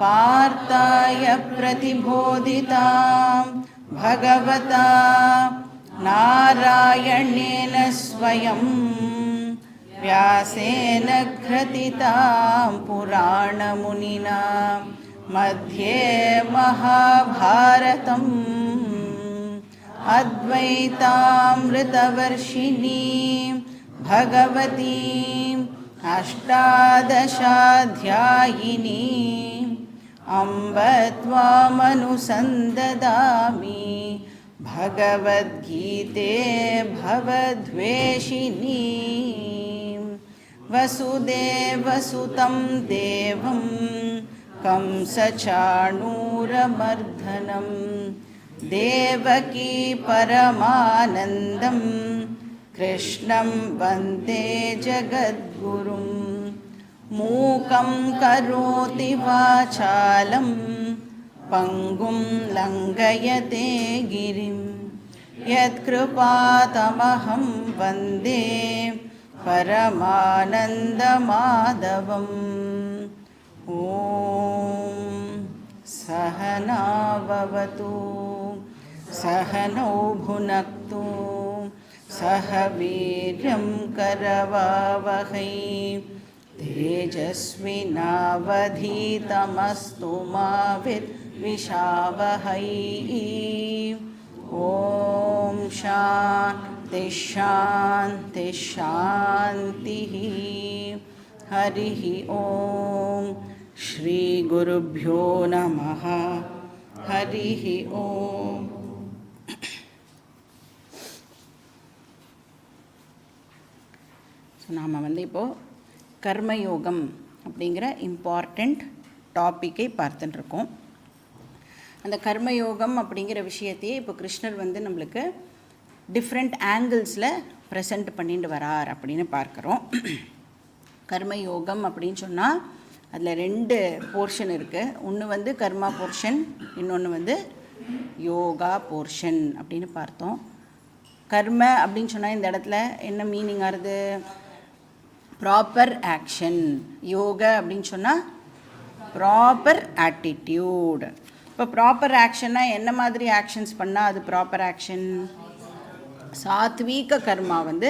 पार्थाय प्रतिबोधितां भगवता नारायणेन स्वयं व्यासेन ग्रथितां पुराणमुनिना मध्ये महाभारतम् अद्वैतामृतवर्षिणीं भगवतीम् अष्टादशाध्यायिनीम् अम्ब त्वामनुसन्ददामि भगवद्गीते भवद्वेषिणीं वसुदेवसुतं देवं कंसचाणूरमर्दनं देवकी परमानन्दं कृष्णं वन्दे जगद्गुरुं मूकं करोति वाचालं पङ्गुं लङ्घयते गिरिं यत्कृपातमहं वन्दे परमानन्दमाधवम् ॐ सहना भवतु सहनौ भुनक्तु सह वीर्यं करवावहै तेजस्विनावधीतमस्तु मा विद्विषावहै ॐ शान्ति शान्ति शान्तिः हरिः ॐ श्री गुरुभ्यो नमः हरिः ॐ நாம் வந்து இப்போது கர்மயோகம் அப்படிங்கிற இம்பார்ட்டண்ட் டாப்பிக்கை பார்த்துட்டுருக்கோம். அந்த கர்மயோகம் அப்படிங்கிற விஷயத்தையே இப்போ கிருஷ்ணர் வந்து நம்மளுக்கு டிஃப்ரெண்ட் ஆங்கிள்ஸில் ப்ரெசண்ட் பண்ணிட்டு வரார் அப்படின்னு பார்க்குறோம். கர்மயோகம் அப்படின்னு சொன்னால் அதில் 2 போர்ஷன் இருக்குது. ஒன்று வந்து கர்மா போர்ஷன், இன்னொன்று வந்து யோகா போர்ஷன் அப்படின்னு பார்த்தோம். கர்ம அப்படின்னு சொன்னால் இந்த இடத்துல என்ன மீனிங் ஆகுது? Proper action. யோகா அப்படின்னு சொன்னால் ப்ராப்பர் ஆட்டிடியூட். இப்போ ப்ராப்பர் ஆக்ஷன்னா என்ன மாதிரி ஆக்ஷன்ஸ் பண்ணால் அது ப்ராப்பர் ஆக்ஷன்? சாத்வீக கர்மா வந்து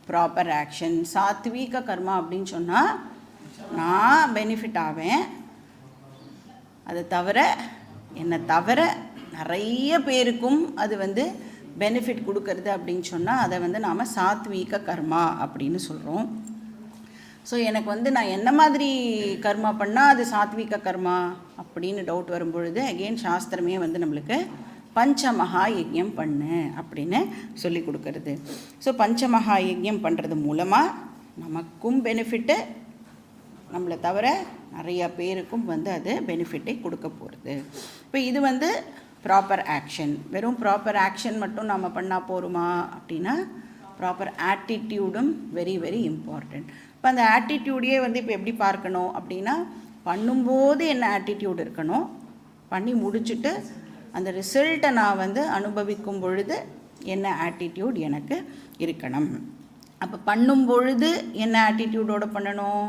ப்ராப்பர் ஆக்ஷன். சாத்வீக கர்மா அப்படின்னு சொன்னால் நான் பெனிஃபிட் ஆவேன், அதை தவிர என்னை தவிர நிறைய பேருக்கும் அது வந்து பெனிஃபிட் கொடுக்கறது அப்படின்னு சொன்னால் அதை வந்து நாம் சாத்வீக கர்மா அப்படின்னு சொல்கிறோம். ஸோ எனக்கு வந்து நான் என்ன மாதிரி கர்மா பண்ணால் அது சாத்வீக கர்மா அப்படின்னு டவுட் வரும்பொழுது அகெயின் சாஸ்திரமே வந்து நம்மளுக்கு பஞ்சமகா யஜ்யம் பண்ணு அப்படின்னு சொல்லி கொடுக்கறது. ஸோ பஞ்சமகா யஜ்யம் பண்ணுறது மூலமாக நமக்கும் பெனிஃபிட்டு, நம்மளை தவிர நிறைய பேருக்கும் வந்து அது பெனிஃபிட்டை கொடுக்க போகிறது. இப்போ இது வந்து ப்ராப்பர் ஆக்ஷன். வெறும் ப்ராப்பர் ஆக்ஷன் மட்டும் நம்ம பண்ணால் போருமா அப்படின்னா ப்ராப்பர் ஆட்டிடியூடும் வெரி வெரி இம்பார்ட்டண்ட். இப்போ அந்த ஆட்டிடியூடையே வந்து இப்போ எப்படி பார்க்கணும் அப்படின்னா, பண்ணும்போது என்ன ஆட்டிடியூட் இருக்கணும், பண்ணி முடிச்சுட்டு அந்த ரிசல்ட்டை நான் வந்து அனுபவிக்கும் பொழுது என்ன ஆட்டிடியூட் எனக்கு இருக்கணும். அப்போ பண்ணும் பொழுது என்ன ஆட்டிடியூடோடு பண்ணணும்?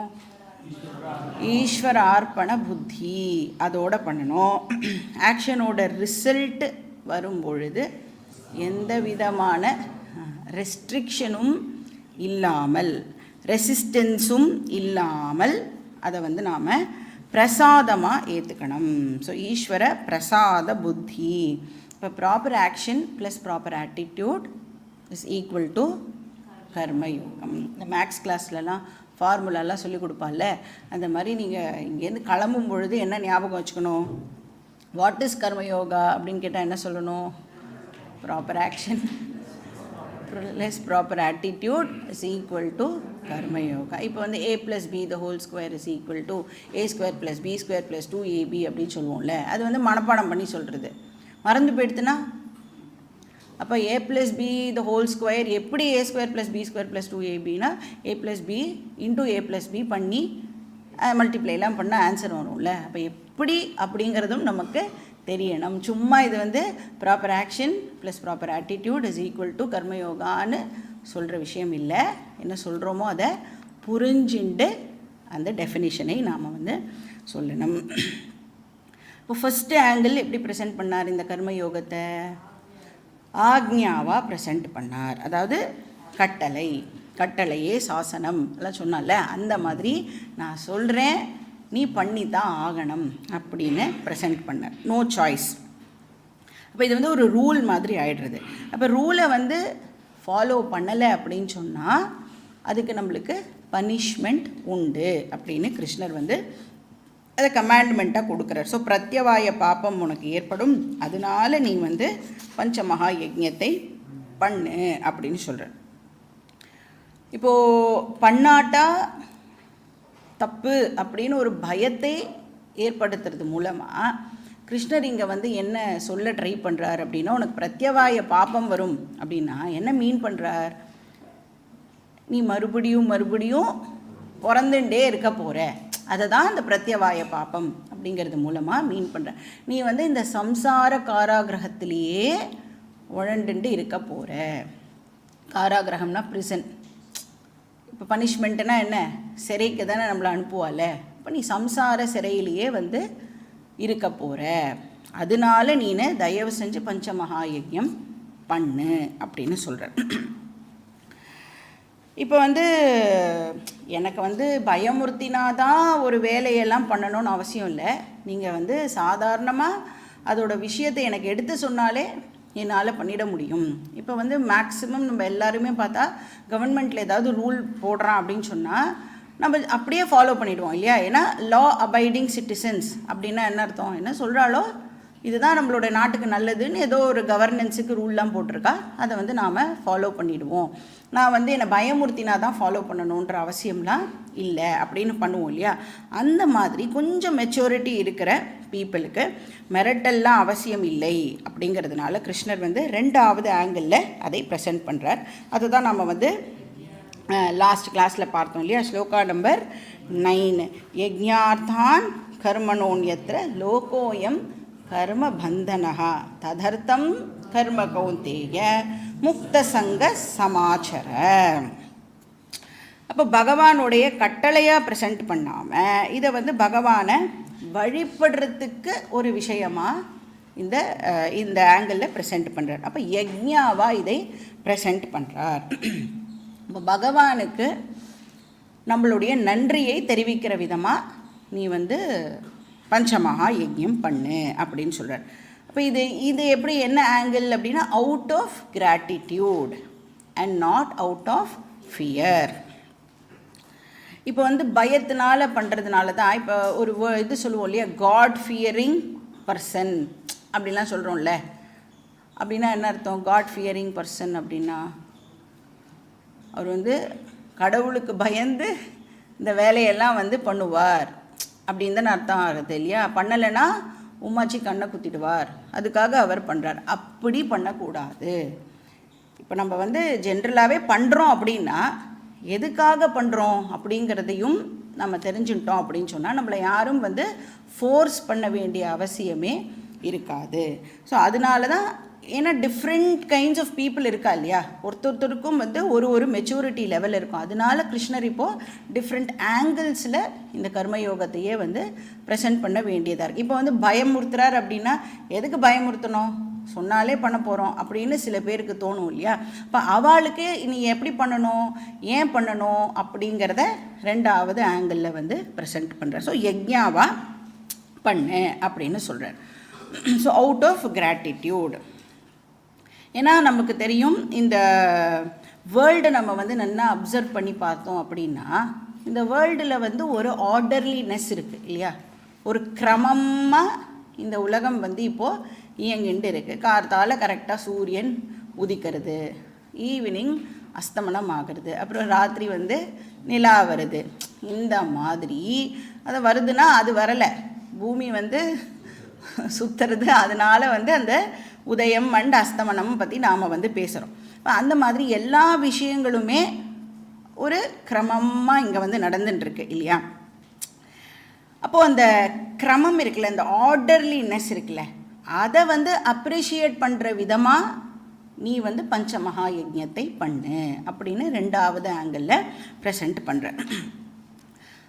ஈஸ்வர அர்ப்பண புத்தி அதோட பண்ணணும். ஆக்ஷனோட ரிசல்ட் வரும் பொழுது எந்த விதமான ரெஸ்ட்ரிக்ஷனும் இல்லாமல், ரெசிஸ்டன்ஸும் இல்லாமல் அதை வந்து நாம் பிரசாதமாக ஏற்றுக்கணும். ஸோ ஈஸ்வர பிரசாத புத்தி. இப்போ proper action plus proper attitude is equal to கர்மயோகம். இந்த மேக்ஸ் கிளாஸ்லலாம் ஃபார்முலாலாம் சொல்லிக் கொடுப்பால, அந்த மாதிரி நீங்கள் இங்கேருந்து கிளம்பும் பொழுது என்ன ஞாபகம் வச்சுக்கணும்? வாட் இஸ் கர்மயோகா அப்படின்னு கேட்டால் என்ன சொல்லணும்? Proper action plus proper attitude is equal to karma yoga. இப்போ வந்து a + b the whole square is equal to a² + b² + 2ab அப்படின்னு சொல்லுவோம்ல, அது வந்து மனப்பாடம் பண்ணி சொல்கிறது. மறந்து போயிடுத்துனா அப்போ a + b the whole square எப்படி a² + b² + 2abனா a + b × a + b பண்ணி மல்டிப்ளைலாம் பண்ணால் ஆன்சர் வரும்ல. அப்போ எப்படி அப்படிங்கிறதும் நமக்கு தெரியணும். சும்மா இது வந்து proper action plus proper attitude is equal to கர்மயோகான்னு சொல்கிற விஷயம் இல்லை. என்ன சொல்கிறோமோ அதை புரிஞ்சுண்டு அந்த டெஃபினிஷனை நாம் வந்து சொல்லணும். இப்போ ஃபஸ்ட்டு ஆங்கிள் எப்படி ப்ரெசென்ட் பண்ணார் இந்த கர்மயோகத்தை? ஆக்ஞாவாக ப்ரெசென்ட் பண்ணார். அதாவது கட்டளையே சாசனம் எல்லாம் சொன்னால அந்த மாதிரி நான் சொல்கிறேன், நீ பண்ணி தான் ஆகணும் அப்படின்னு ப்ரெசென்ட் பண்ணார். No choice. அப்போ இது வந்து ஒரு ரூல் மாதிரி ஆகிடுறது. அப்போ ரூலை வந்து ஃபாலோ பண்ணலை அப்படின்னு சொன்னால் அதுக்கு நம்மளுக்கு பனிஷ்மெண்ட் உண்டு அப்படின்னு கிருஷ்ணர் வந்து அதை கமாண்ட்மெண்ட்டாக கொடுக்குறார். ஸோ பிரத்யவாய பாப்பம் உனக்கு ஏற்படும், அதனால நீ வந்து பஞ்சமகா யஜ்ஞத்தை பண்ணு அப்படின்னு சொல்கிறார். இப்போது பண்ணாட்டா தப்பு அப்படின்னு ஒரு பயத்தை ஏற்படுத்துறது மூலமாக கிருஷ்ணர் இங்கே வந்து என்ன சொல்ல ட்ரை பண்ணுறார் அப்படின்னா, உனக்கு பிரத்யவாய பாப்பம் வரும் அப்படின்னா என்ன மீன் பண்ணுறார்? நீ மறுபடியும் பிறந்துட்டே இருக்க போகிற, அதை தான் இந்த பிரத்யவாய பாப்பம் அப்படிங்கிறது மூலமாக மீன் பண்ணுற. நீ வந்து இந்த சம்சார காராகிரகத்திலேயே உழண்டுண்டு இருக்க போகிற. காராகிரகம்னா ப்ரிசன். இப்போ பனிஷ்மெண்ட்டுனா என்ன? சிறைக்கு தானே நம்மளை அனுப்புவாள். இப்போ நீ சம்சார சிறையிலேயே வந்து இருக்க போகிற, அதனால நீனு தயவு செஞ்சு பஞ்சமகா யஜ்ஞம் பண்ணு அப்படின்னு சொல்கிற. இப்போ வந்து எனக்கு வந்து பயமுறுத்தினாதான் ஒரு வேலையெல்லாம் பண்ணணும்னு அவசியம் இல்லை. நீங்கள் வந்து சாதாரணமாக அதோட விஷயத்தை எனக்கு எடுத்து சொன்னாலே என்னால் பண்ணிட முடியும். இப்போ வந்து மேக்ஸிமம் நம்ம எல்லாருமே பார்த்தா கவர்மெண்ட்டில் ஏதாவது ரூல் போடுறான் அப்படின்னு சொன்னால் நம்ம அப்படியே ஃபாலோ பண்ணிவிடுவோம் இல்லையா? ஏன்னா லா அபைடிங் சிட்டிசன்ஸ் அப்படின்னா என்ன அர்த்தம்? என்ன சொல்கிறாலோ இதுதான் நம்மளோட நாட்டுக்கு நல்லதுன்னு ஏதோ ஒரு கவர்னன்ஸுக்கு ரூல்லாம் போட்டிருக்கா, அதை வந்து நாம் ஃபாலோ பண்ணிவிடுவோம். நான் வந்து என்னை பயமுறுத்தினா தான் ஃபாலோ பண்ணணுன்ற அவசியம்லாம் இல்லை அப்படின்னு பண்ணுவோம் இல்லையா? அந்த மாதிரி கொஞ்சம் மெச்சூரிட்டி இருக்கிற பீப்புளுக்கு மிரட்டல்லாம் அவசியம் இல்லை அப்படிங்கிறதுனால கிருஷ்ணர் வந்து ரெண்டாவது ஆங்கிளில் அதை ப்ரெசென்ட் பண்ணுறார். அதுதான் நம்ம வந்து லாஸ்ட் கிளாஸில் பார்த்தோம் இல்லையா? ஸ்லோகா நம்பர் 9. யஜ்ஞார்த்தான் கர்மணோன்யத்ர லோகோயம் கர்ம பந்தனஹா ததர்த்தம் கர்ம கௌந்தேய முக்த சங்க சமாச்சர. அப்போ பகவானுடைய கட்டளையாக ப்ரெசென்ட் பண்ணாமல் இதை வந்து பகவானை வழிபடுறதுக்கு ஒரு விஷயமாக இந்த ஆங்கிளில் ப்ரெசென்ட் பண்ணுறார். அப்போ யஜ்ஞாவாக இதை ப்ரெசென்ட் பண்ணுறார். இப்போ பகவானுக்கு நம்மளுடைய நன்றியை தெரிவிக்கிற விதமாக நீ வந்து பஞ்சமகா யஜ்ஞம் பண்ணு அப்படின்னு சொல்கிறார். அப்போ இது எப்படி என்ன ஆங்கிள் அப்படின்னா out of gratitude and not out of fear. இப்போ வந்து பயத்தினால பண்ணுறதுனால தான் இப்போ ஒரு இது சொல்லுவோம் இல்லையா, காட் ஃபியரிங் பர்சன் அப்படின்லாம் சொல்கிறோம்ல. அப்படின்னா என்ன அர்த்தம்? காட் ஃபியரிங் பர்சன் அப்படின்னா அவர் வந்து கடவுளுக்கு பயந்து இந்த வேலையெல்லாம் வந்து பண்ணுவார் அப்படின்னு தானே அர்த்தம் ஆகுது இல்லையா? பண்ணலைன்னா உமாச்சி கண்ணை குத்திடுவார், அதுக்காக அவர் பண்ணுறார். அப்படி பண்ணக்கூடாது. இப்போ நம்ம வந்து ஜென்ரலாகவே பண்ணுறோம் அப்படின்னா எதுக்காக பண்ணுறோம் அப்படிங்கிறதையும் நம்ம தெரிஞ்சுட்டோம் அப்படின்னு சொன்னால் நம்மளை யாரும் வந்து ஃபோர்ஸ் பண்ண வேண்டிய அவசியமே இருக்காது. ஸோ அதனால தான், ஏன்னா டிஃப்ரெண்ட் கைண்ட்ஸ் ஆஃப் பீப்புள் இருக்கா இல்லையா? ஒருத்தருக்கும் வந்து ஒரு மெச்சூரிட்டி லெவல் இருக்கும். அதனால கிருஷ்ணர் இப்போது டிஃப்ரெண்ட் ஆங்கிள்ஸில் இந்த கர்மயோகத்தையே வந்து ப்ரெசென்ட் பண்ண வேண்டியதாக இருக்குது. இப்போ வந்து பயமுறுத்துறார் அப்படின்னா எதுக்கு பயமுறுத்தணும்? சொன்னாலே பண்ண போகிறோம் அப்படின்னு சில பேருக்கு தோணும் இல்லையா? இப்போ அவளுக்கு நீ எப்படி பண்ணணும், ஏன் பண்ணணும் அப்படிங்கிறத ரெண்டாவது ஆங்கிளில் வந்து ப்ரெசென்ட் பண்ணுறார். ஸோ யஜ்ஞாவா பண்ணு அப்படின்னு சொல்கிறார். So out of gratitude. ஏன்னா நமக்கு தெரியும் இந்த வேர்ல்டை நம்ம வந்து நல்லா அப்சர்வ் பண்ணி பார்த்தோம் அப்படின்னா இந்த வேர்ல்டில் வந்து ஒரு ஆர்டர்லினஸ் இருக்குது இல்லையா? ஒரு கிரமமாக இந்த உலகம் வந்து இப்போது இயங்கிண்டு இருக்குது. கார்த்தால் கரெக்டாக சூரியன் உதிக்கிறது, ஈவினிங் அஸ்தமனம் ஆகிறது, அப்புறம் ராத்திரி வந்து நிலா வருது. இந்த மாதிரி அது வருதுன்னா அது வரலை, பூமி வந்து சுற்றுறது. அதனால் வந்து அந்த உதயம் அண்ட் அஸ்தமனம் பற்றி நாம் வந்து பேசுகிறோம். அந்த மாதிரி எல்லா விஷயங்களுமே ஒரு கிரமமாக இங்கே வந்து நடந்துட்டுருக்கு இல்லையா? அப்போது அந்த கிரமம் இருக்குல்ல, அந்த ஆர்டர்லினஸ் இருக்குல்ல, அதை வந்து அப்ரிஷியேட் பண்ணுற விதமாக நீ வந்து பஞ்சமகா யஜ்ஞத்தை பண்ணு அப்படின்னு ரெண்டாவது ஆங்கிளில் ப்ரெசென்ட் பண்ணுற.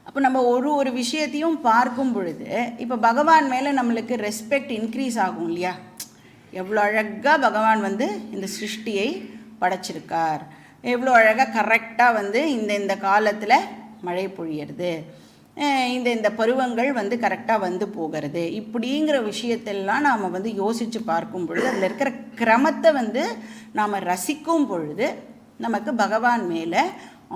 அப்போ நம்ம ஒரு விஷயத்தையும் பார்க்கும் பொழுது இப்போ பகவான் மேலே நம்மளுக்கு ரெஸ்பெக்ட் இன்க்ரீஸ் ஆகும் இல்லையா? எவ்வளோ அழகாக பகவான் வந்து இந்த சிருஷ்டியை படைச்சிருக்கார், எவ்வளோ அழகாக கரெக்டாக வந்து இந்த காலத்தில் மழை பொழியறது, இந்த பருவங்கள் வந்து கரெக்டாக வந்து போகிறது, இப்படிங்கிற விஷயத்தெல்லாம் நாம் வந்து யோசித்து பார்க்கும் பொழுது அதில் இருக்கிற கிரமத்தை வந்து நாம் ரசிக்கும் பொழுது நமக்கு பகவான் மேலே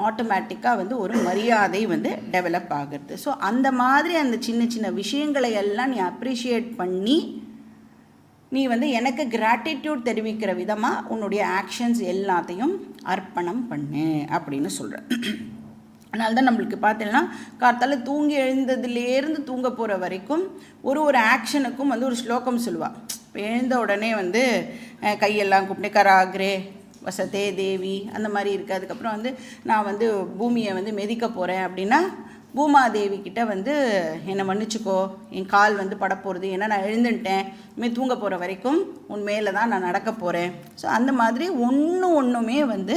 ஆட்டோமேட்டிக்காக வந்து ஒரு மரியாதை வந்து டெவலப் ஆகிறது. ஸோ அந்த மாதிரி அந்த சின்ன சின்ன விஷயங்களை எல்லாம் நீ அப்ரிஷியேட் பண்ணி நீ வந்து எனக்கு கிராட்டிடியூட் தெரிவிக்கிற விதமாக உன்னுடைய ஆக்ஷன்ஸ் எல்லாத்தையும் அர்ப்பணம் பண்ணு அப்படின்னு சொல்கிறேன். அதனால தான் நம்மளுக்கு பார்த்தீங்கன்னா கார்த்தால தூங்கி எழுந்ததுலேருந்து தூங்க போகிற வரைக்கும் ஒரு ஆக்ஷனுக்கும் வந்து ஒரு ஸ்லோகம் சொல்லுவாள். இப்போ எழுந்த உடனே வந்து கையெல்லாம் கூப்பிட்டு கராக்ரே வசதே தேவி அந்த மாதிரி இருக்குது. அதுக்கப்புறம் வந்து நான் வந்து பூமியை வந்து மிதிக்க போகிறேன் அப்படின்னா பூமாதேவி கிட்ட வந்து என்னை மன்னிச்சுக்கோ, என் கால் வந்து படப்போகிறது, ஏன்னா நான் எழுந்துட்டேன், இனிமேல் தூங்க போகிற வரைக்கும் உன் மேலே தான் நான் நடக்க போகிறேன். ஸோ அந்த மாதிரி ஒன்றுமே வந்து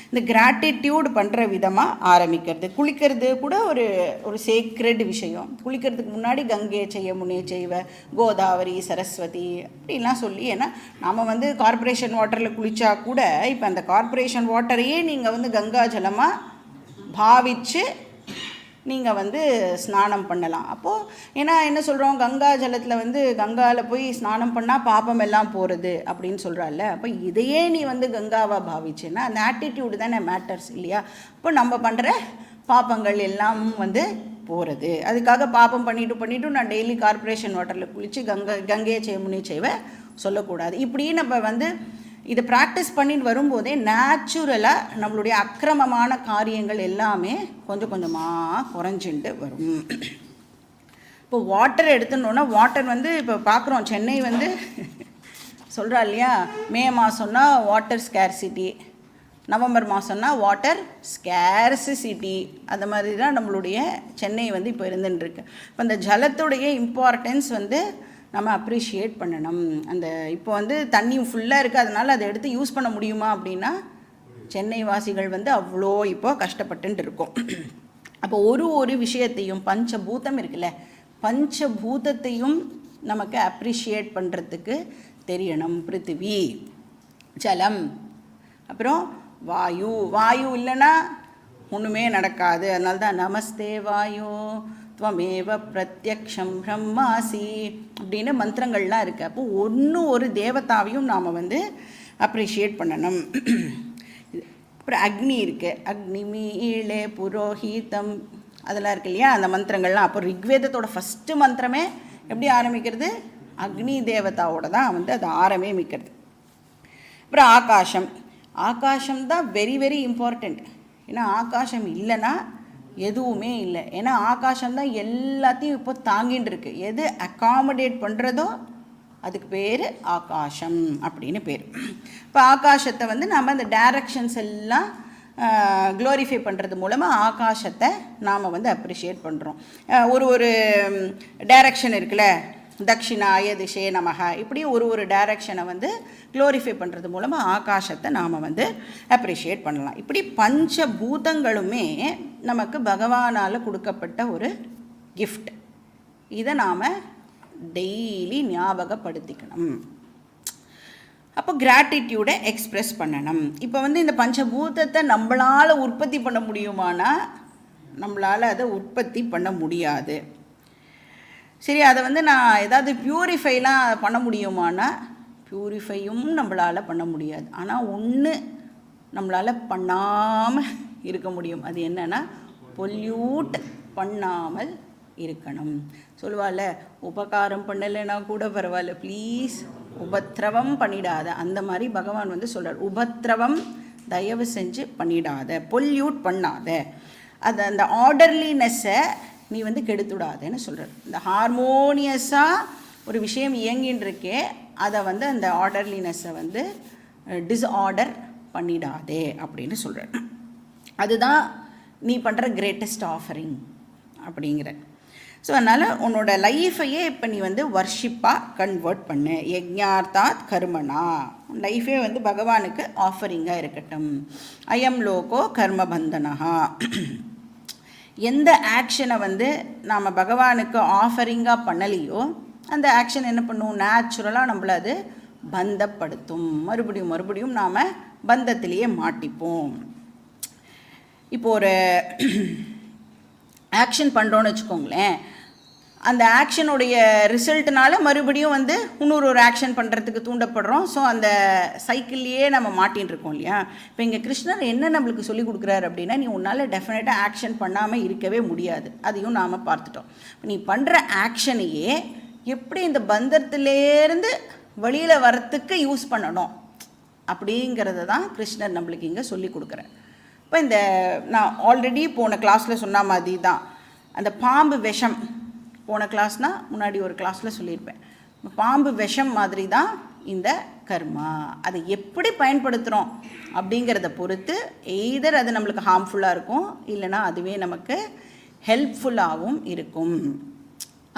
இந்த கிராட்டிடியூட் பண்ணுற விதமாக ஆரம்பிக்கிறது. குளிக்கிறது கூட ஒரு சேக்ரெட் விஷயம். குளிக்கிறதுக்கு முன்னாடி கங்கை செய்ய முனே செய்வ, கோதாவரி சரஸ்வதி அப்படின்லாம் சொல்லி, ஏன்னா நம்ம வந்து கார்ப்பரேஷன் வாட்டரில் குளித்தா கூட இப்போ அந்த கார்ப்பரேஷன் வாட்டரையே நீங்கள் வந்து கங்கா ஜலமாக பாவித்து நீங்கள் வந்து ஸ்நானம் பண்ணலாம். அப்போது ஏன்னா என்ன சொல்கிறோம், கங்கா ஜலத்தில் வந்து கங்காவில் போய் ஸ்நானம் பண்ணால் பாப்பம் எல்லாம் போகிறது அப்படின்னு சொல்கிறாள்ல. அப்போ இதையே நீ வந்து கங்காவாக பாவிச்சேன்னா அந்த ஆட்டிடியூடு தானே மேட்டர்ஸ் இல்லையா? அப்போ நம்ம பண்ணுற பாப்பங்கள் எல்லாம் வந்து போகிறது. அதுக்காக பாப்பம் பண்ணிவிட்டு நான் டெய்லி கார்ப்பரேஷன் வாட்டரில் குளித்து கங்கையை செய்முனி செய்வ சொல்லக்கூடாது. இப்படி நம்ம வந்து இதை ப்ராக்டிஸ் பண்ணிட்டு வரும்போதே நேச்சுரலாக நம்மளுடைய அக்கிரமமான காரியங்கள் எல்லாமே கொஞ்சம் கொஞ்சமாக குறைஞ்சிட்டு வரும். இப்போ வாட்டர் எடுத்துனோன்னா வாட்டர் வந்து இப்போ பார்க்குறோம், சென்னை வந்து சொல்கிறா இல்லையா, மே மாதம்னா வாட்டர் ஸ்கேர்சிட்டி, நவம்பர் மாதம்னா வாட்டர் ஸ்கேர்சிட்டி, அந்த மாதிரி தான் நம்மளுடைய சென்னை வந்து இப்போ இருந்துட்டுருக்கு. இப்போ அந்த ஜலத்துடைய இம்பார்ட்டன்ஸ் வந்து நம்ம அப்ரிஷியேட் பண்ணணும். அந்த இப்போ வந்து தண்ணி ஃபுல்லாக இருக்குது, அதனால் அதை எடுத்து யூஸ் பண்ண முடியுமா அப்படின்னா சென்னை வாசிகள் வந்து அவ்வளோ இப்போ கஷ்டப்பட்டுட்டு இருக்கோம். அப்போ ஒரு விஷயத்தையும் பஞ்சபூதம் இருக்குல்ல, பஞ்சபூதத்தையும் நமக்கு அப்ரிஷியேட் பண்ணுறதுக்கு தெரியணும். பிருத்திவி, ஜலம், அப்புறம் வாயு இல்லைன்னா ஒன்றுமே நடக்காது. அதனால தான் நமஸ்தே வாயு துவமேவ பிரத்யக்ஷம் பிரம்மாசி அப்படின்னு மந்திரங்கள்லாம் இருக்குது. அப்போ ஒரு தேவதாவையும் நாம் வந்து அப்ரிஷியேட் பண்ணணும். அப்புறம் அக்னி இருக்குது, அக்னி மீளே புரோஹிதம் அதெல்லாம் இருக்கு இல்லையா, அந்த மந்திரங்கள்லாம். அப்போ ரிக்வேதத்தோட ஃபஸ்ட்டு மந்திரமே எப்படி ஆரம்பிக்கிறது, அக்னி தேவதாவோட தான் வந்து அது ஆரம்பிக்கிறது. அப்புறம் ஆகாசம் தான் வெரி வெரி இம்பார்ட்டண்ட். ஏன்னா ஆகாசம் இல்லைன்னா எதுவுமே இல்லை. ஏன்னா ஆகாசம்தான் எல்லாத்தையும் இப்போ தாங்கின்னு இருக்கு. எது அக்காமடேட் பண்ணுறதோ அதுக்கு பேர் ஆகாசம் அப்படின்னு பேர். இப்போ ஆகாசத்தை வந்து நம்ம அந்த டைரக்ஷன்ஸ் எல்லாம் க்ளோரிஃபை பண்ணுறது மூலமாக ஆகாசத்தை நாம் வந்து அப்ரிஷியேட் பண்ணுறோம். ஒரு டைரக்ஷன் இருக்குல்ல, தக்ஷிணாய திசே நமக, இப்படி ஒரு டைரக்ஷனை வந்து க்ளோரிஃபை பண்ணுறது மூலமாக ஆகாசத்தை நாம் வந்து அப்ரிஷியேட் பண்ணலாம். இப்படி பஞ்சபூதங்களுமே நமக்கு பகவானால் கொடுக்கப்பட்ட ஒரு கிஃப்ட். இதை நாம் டெய்லி ஞாபகப்படுத்திக்கணும். அப்போ கிராட்டிடியூடை எக்ஸ்ப்ரெஸ் பண்ணணும். இப்போ வந்து இந்த பஞ்சபூதத்தை நம்மளால் உற்பத்தி பண்ண முடியுமானா நம்மளால் அதை உற்பத்தி பண்ண முடியாது. சரி, அதை வந்து நான் ஏதாவது பியூரிஃபைலாம் பண்ண முடியுமானா பியூரிஃபையும் நம்மளால் பண்ண முடியாது. ஆனால் ஒன்று நம்மளால் பண்ணாமல் இருக்க முடியும். அது என்னென்னா பொல்யூட் பண்ணாமல் இருக்கணும். சொல்லுவாள், உபகாரம் பண்ணலைன்னா கூட பரவாயில்ல, ப்ளீஸ் உபத்திரவம் பண்ணிடாத. அந்த மாதிரி பகவான் வந்து சொல்கிறார், உபத்திரவம் தயவு செஞ்சு பண்ணிடாத, பொல்யூட் பண்ணாத, அது அந்த ஆர்டர்லினஸ்ஸை நீ வந்து கெடுத்துடாதேன்னு சொல்கிறார். இந்த ஹார்மோனியஸாக ஒரு விஷயம் இயங்கின்னு இருக்கே அதை வந்து அந்த ஆர்டர்லினஸ்ஸை வந்து டிஸ்ஆர்டர் பண்ணிடாதே அப்படின்னு சொல்கிறார். அதுதான் நீ பண்ணுற கிரேட்டஸ்ட் ஆஃபரிங் அப்படிங்கிற. ஸோ அதனால் உன்னோட லைஃபையே இப்போ நீ வந்து வர்ஷிப்பாக கன்வெர்ட் பண்ணு. யஜ்ஞார்த்தாத் கர்மனா, லைஃபே வந்து பகவானுக்கு ஆஃபரிங்காக இருக்கட்டும். அயம் லோகோ கர்மபந்தனா, எந்த ஆக்ஷனை வந்து நாம் பகவானுக்கு ஆஃபரிங்காக பண்ணலையோ அந்த ஆக்ஷன் என்ன பண்ணும், நேச்சுரலாக நம்மளை அது பந்தப்படுத்தும். மறுபடியும் மறுபடியும் நாம் பந்தத்திலேயே மாட்டிப்போம். இப்போ ஒரு ஆக்ஷன் பண்ணுறோன்னு வச்சுக்கோங்களேன், அந்த ஆக்ஷனுடைய ரிசல்ட்னால மறுபடியும் வந்து இன்னொரு ஒரு ஆக்ஷன் பண்ணுறதுக்கு தூண்டப்படுறோம். ஸோ அந்த சைக்கிள்லேயே நம்ம மாட்டின்னு இருக்கோம் இல்லையா. இப்போ இங்கே கிருஷ்ணர் என்ன நம்மளுக்கு சொல்லி கொடுக்குறாரு அப்படின்னா, நீ உன்னால் டெஃபினட்டாக ஆக்ஷன் பண்ணாமல் இருக்கவே முடியாது. அதையும் நாம் பார்த்துட்டோம். நீ பண்ணுற ஆக்ஷனையே எப்படி இந்த பந்தத்திலேருந்து வெளியில் வரத்துக்கு யூஸ் பண்ணணும் அப்படிங்கிறத தான் கிருஷ்ணர் நம்மளுக்கு இங்கே சொல்லி கொடுக்குறேன். இப்போ இந்த நான் ஆல்ரெடி போன கிளாஸில் சொன்ன மாதிரி தான் அந்த பாம்பு விஷம், போன கிளாஸ்னால் முன்னாடி ஒரு கிளாஸில் சொல்லியிருப்பேன், பாம்பு விஷம் மாதிரி தான் இந்த கர்மா. அதை எப்படி பயன்படுத்துகிறோம் அப்படிங்கிறத பொறுத்து எய்தர் அது நம்மளுக்கு ஹார்ம்ஃபுல்லாக இருக்கும், இல்லைனா அதுவே நமக்கு ஹெல்ப்ஃபுல்லாகவும் இருக்கும்.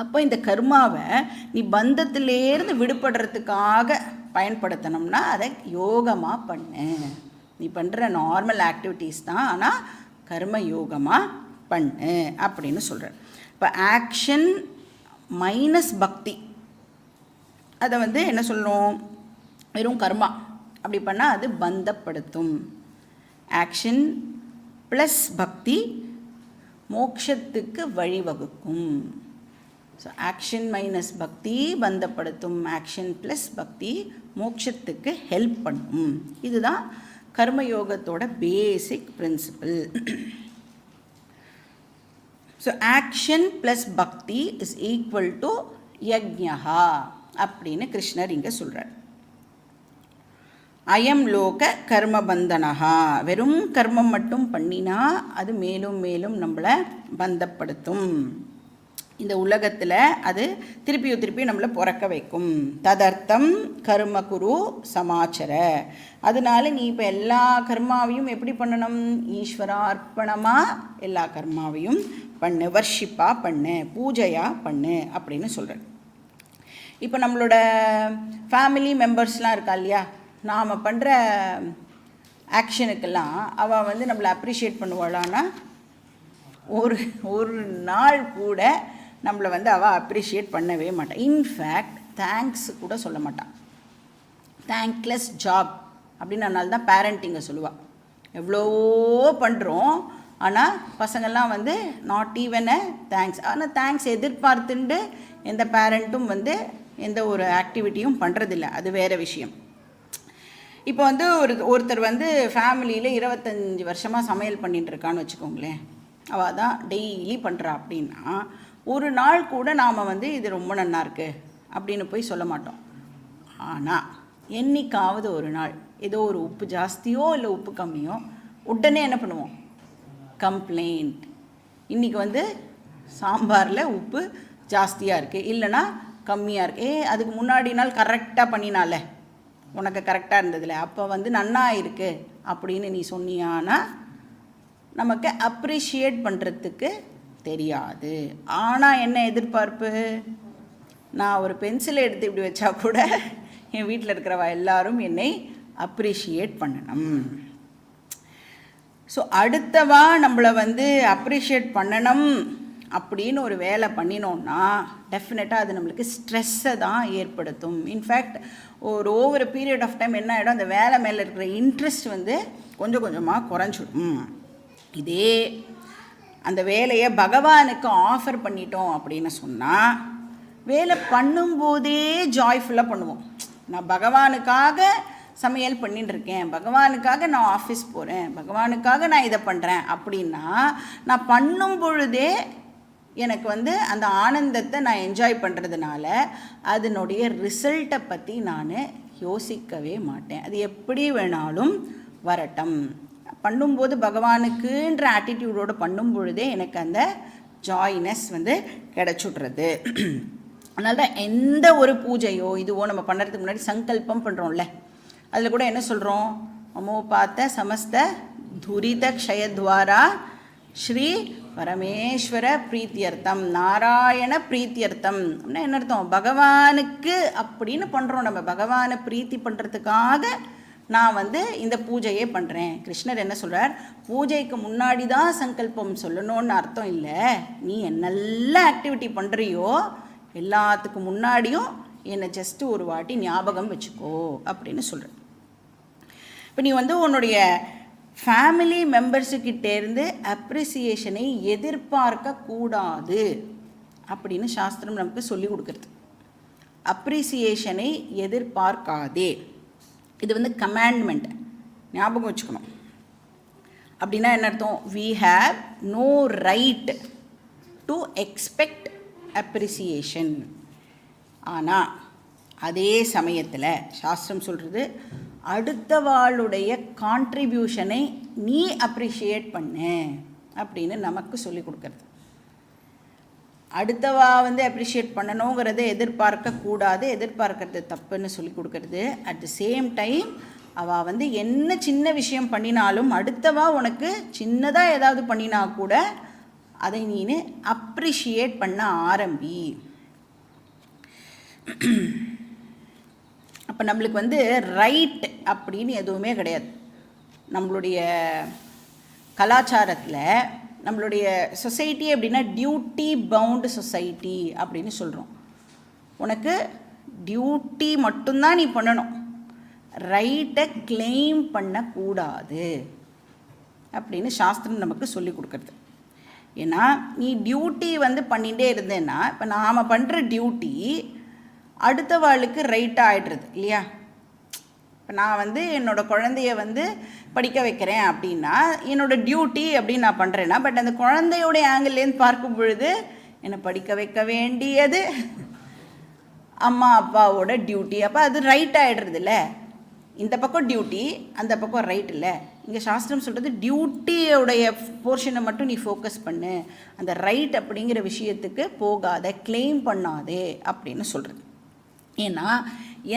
அப்போ இந்த கர்மாவை நீ பந்தத்திலேருந்து விடுபடுறதுக்காக பயன்படுத்தணும்னா அதை யோகமாக பண்ணு. நீ பண்ணுற நார்மல் ஆக்டிவிட்டீஸ் தான், ஆனால் கர்ம யோகமாக பண்ணு அப்படின்னு சொல்கிறேன். இப்போ ஆக்ஷன் மைனஸ் பக்தி, அதை வந்து என்ன சொல்லணும், வெறும் கர்மா அப்படி பண்ணால் அது பந்தப்படுத்தும். ஆக்ஷன் ப்ளஸ் பக்தி மோட்சத்துக்கு வழிவகுக்கும். ஸோ ஆக்ஷன் மைனஸ் பக்தி பந்தப்படுத்தும், ஆக்ஷன் ப்ளஸ் பக்தி மோட்சத்துக்கு ஹெல்ப் பண்ணும். இதுதான் கர்மயோகத்தோட பேசிக் பிரின்சிபிள். ஸோ ஆக்ஷன் ப்ளஸ் பக்தி இஸ் ஈக்குவல் டு யக்ஞா அப்படின்னு கிருஷ்ணர் இங்கே சொல்கிறார். அயம் லோக கர்மபந்தனஹா, வெறும் கர்மம் மட்டும் பண்ணினா அது மேலும் மேலும் நம்மளை பந்தப்படுத்தும். இந்த உலகத்தில் அது திருப்பியும் நம்மளை பிறக்க வைக்கும். ததர்த்தம் கர்ம குரு சமாச்சர, அதனால நீ இப்போ எல்லா கர்மாவையும் எப்படி பண்ணணும், ஈஸ்வரார்ப்பணமாக எல்லா கர்மாவையும் பண்ணு, வர்ஷிப்பாக பண்ணு, பூஜையாக பண்ணு அப்படின்னு சொல்கிறேன். இப்போ நம்மளோட ஃபேமிலி மெம்பர்ஸ்லாம் இருக்கா இல்லையா, நாம் பண்ணுற ஆக்ஷனுக்கெல்லாம் அவள் வந்து நம்மளை அப்ரிஷியேட் பண்ணுவாளான்னா ஒரு நாள் கூட நம்மளை வந்து அவள் அப்ரிஷியேட் பண்ணவே மாட்டான். இன்ஃபேக்ட் தேங்க்ஸ் கூட சொல்ல மாட்டான். தேங்க்லெஸ் ஜாப் அப்படின்னு அதனால தான் பேரண்டிங்கை சொல்லுவாள். எவ்வளவோ பண்ணுறோம், ஆனால் பசங்கள்லாம் வந்து நாட் ஈவன் அ தேங்க்ஸ். ஆனால் தேங்க்ஸ் எதிர்பார்த்துண்டு எந்த பேரண்ட்டும் வந்து எந்த ஒரு ஆக்டிவிட்டியும் பண்ணுறதில்ல, அது வேறு விஷயம். இப்போ வந்து ஒருத்தர் வந்து ஃபேமிலியில் 25 வருஷமாக சமையல் பண்ணிட்டுருக்கான்னு வச்சுக்கோங்களேன், அவள் தான் டெய்லி பண்ணுறா அப்படின்னா ஒரு நாள் கூட நாம் வந்து இது ரொம்ப நல்லா இருக்குது அப்படின்னு போய் சொல்ல மாட்டோம். ஆனால் என்னைக்காவது ஒரு நாள் ஏதோ ஒரு உப்பு ஜாஸ்தியோ இல்லை உப்பு கம்மியோ உடனே என்ன பண்ணுவோம், கம்ப்ளைண்ட். இன்றைக்கி வந்து சாம்பாரில் உப்பு ஜாஸ்தியாக இருக்குது இல்லைனா கம்மியாக இருக்குது, அதுக்கு முன்னாடி நாள் கரெக்டாக பண்ணினால உனக்கு கரெக்டாக இருந்ததில்ல, அப்போ வந்து நன்னா இருக்குது அப்படின்னு நீ சொன்னியானா நமக்கு அப்ரிஷியேட் பண்ணுறதுக்கு தெரியாது. ஆனால் என்ன எதிர்பார்ப்பு, நான் ஒரு பென்சிலை எடுத்து இப்படி வச்சா கூட என் வீட்டில் இருக்கிறவா எல்லாரும் என்னை அப்ரிஷியேட் பண்ணணும். ஸோ அடுத்தவா நம்மளை வந்து அப்ரிஷியேட் பண்ணணும் அப்படின்னு ஒரு வேலை பண்ணினோன்னா டெஃபினட்டாக அது நம்மளுக்கு ஸ்ட்ரெஸ்ஸை தான் ஏற்படுத்தும். இன்ஃபேக்ட் ஒரு ஓவர் பீரியட் ஆஃப் டைம் என்ன ஆகிடும், அந்த வேலை மேலே இருக்கிற இன்ட்ரெஸ்ட் வந்து கொஞ்சம் கொஞ்சமாக குறைஞ்சிடும். இதே அந்த வேலையை பகவானுக்கு ஆஃபர் பண்ணிட்டோம் அப்படின்னு சொன்னால் வேலை பண்ணும்போதே ஜாய்ஃபுல்லாக பண்ணுவோம். நான் பகவானுக்காக சமையல் பண்ணிட்டுருக்கேன், பகவானுக்காக நான் ஆஃபீஸ் போகிறேன், பகவானுக்காக நான் இதை பண்ணுறேன் அப்படின்னா நான் பண்ணும் பொழுதே எனக்கு வந்து அந்த ஆனந்தத்தை நான் என்ஜாய் பண்ணுறதுனால அதனுடைய ரிசல்ட்டை பற்றி நான் யோசிக்கவே மாட்டேன். அது எப்படி வேணாலும் வரட்டும், பண்ணும்போது பகவானுக்குன்ற ஆட்டிடியூடோடு பண்ணும் பொழுதே எனக்கு அந்த ஜாய்னஸ் வந்து கிடச்சுட்றது. அதனால தான் எந்த ஒரு பூஜையோ இதுவோ நம்ம பண்ணுறதுக்கு முன்னாடி சங்கல்பம் பண்ணுறோம்ல, அதில் கூட என்ன சொல்கிறோம், அமோபாத்த சமஸ்த துரித க்ஷயத்வாரா ஸ்ரீ பரமேஸ்வர பிரீத்தியர்த்தம் நாராயண பிரீத்தியர்த்தம் அப்படின்னா என்ன அர்த்தம், பகவானுக்கு அப்படின்னு பண்ணுறோம். நம்ம பகவானை பிரீத்தி பண்ணுறதுக்காக நான் வந்து இந்த பூஜையே பண்ணுறேன். கிருஷ்ணர் என்ன சொல்கிறார், பூஜைக்கு முன்னாடி தான் சங்கல்பம் சொல்லணும்னு அர்த்தம் இல்லை. நீ நல்ல ஆக்டிவிட்டி பண்ணுறியோ எல்லாத்துக்கு முன்னாடியும் என்னை ஜஸ்ட்டு ஒரு வாட்டி ஞாபகம் வச்சுக்கோ அப்படின்னு சொல்கிறேன். இப்போ நீ வந்து உன்னுடைய ஃபேமிலி மெம்பர்ஸுக்கிட்டேருந்து அப்ரிசியேஷனை எதிர்பார்க்கக்கூடாது அப்படின்னு சாஸ்திரம் நமக்கு சொல்லி கொடுக்குறது. அப்ரிசியேஷனை எதிர்பார்க்காதே, இது வந்து கமாண்ட்மெண்ட், ஞாபகம் வச்சுக்கணும். அப்படின்னா என்ன அர்த்தம்? we have no right to expect appreciation. ஆனால் அதே சமயத்தில் சாஸ்திரம் சொல்கிறது, அடுத்தவாளுடைய கான்ட்ரிபியூஷனை நீ அப்ரிஷியேட் பண்ணு அப்படின்னு நமக்கு சொல்லி கொடுக்கறது. அடுத்தவா வந்து அப்ரிஷியேட் பண்ணணுங்கிறத எதிர்பார்க்கக்கூடாது, எதிர்பார்க்கறது தப்புன்னு சொல்லி கொடுக்கறது. அட் த சேம் டைம் அவள் வந்து என்ன சின்ன விஷயம் பண்ணினாலும் அடுத்தவா உனக்கு சின்னதாக ஏதாவது பண்ணினா கூட அதை நீ அப்ரிஷியேட் பண்ண ஆரம்பி. அப்போ நம்மளுக்கு வந்து ரைட் அப்படின்னு எதுவுமே கிடையாது. நம்மளுடைய கலாச்சாரத்தில் நம்மளுடைய சொசைட்டி அப்படின்னா டியூட்டி பவுண்டு சொசைட்டி அப்படின்னு சொல்கிறோம். உனக்கு டியூட்டி மட்டும்தான் நீ பண்ணணும், ரைட்டை கிளைம் பண்ணக்கூடாது அப்படின்னு சாஸ்திரம் நமக்கு சொல்லி கொடுக்குறது. ஏன்னா நீ டியூட்டி வந்து பண்ணிகிட்டே இருந்தேன்னா, இப்போ நாம் பண்ணுற டியூட்டி அடுத்தவாளுக்கு ரைட்டாக ஆகிடுறது இல்லையா? இப்போ நான் வந்து என்னோடய குழந்தைய வந்து படிக்க வைக்கிறேன் அப்படின்னா என்னோடய டியூட்டி அப்படின்னு நான் பண்ணுறேன்னா, பட் அந்த குழந்தையோடைய ஆங்கிள்லேருந்து பார்க்கும் பொழுது என்னை படிக்க வைக்க வேண்டியது அம்மா அப்பாவோட டியூட்டி. அப்போ அது ரைட் ஆகிடுறது இல்லை. இந்த பக்கம் டியூட்டி, அந்த பக்கம் ரைட் இல்லை. இங்கே சாஸ்திரம் சொல்கிறது டியூட்டியோடைய போர்ஷனை மட்டும் நீ ஃபோக்கஸ் பண்ணு, அந்த ரைட் அப்படிங்கிற விஷயத்துக்கு போகாத, கிளைம் பண்ணாதே அப்படின்னு சொல்கிறது. ஏன்னா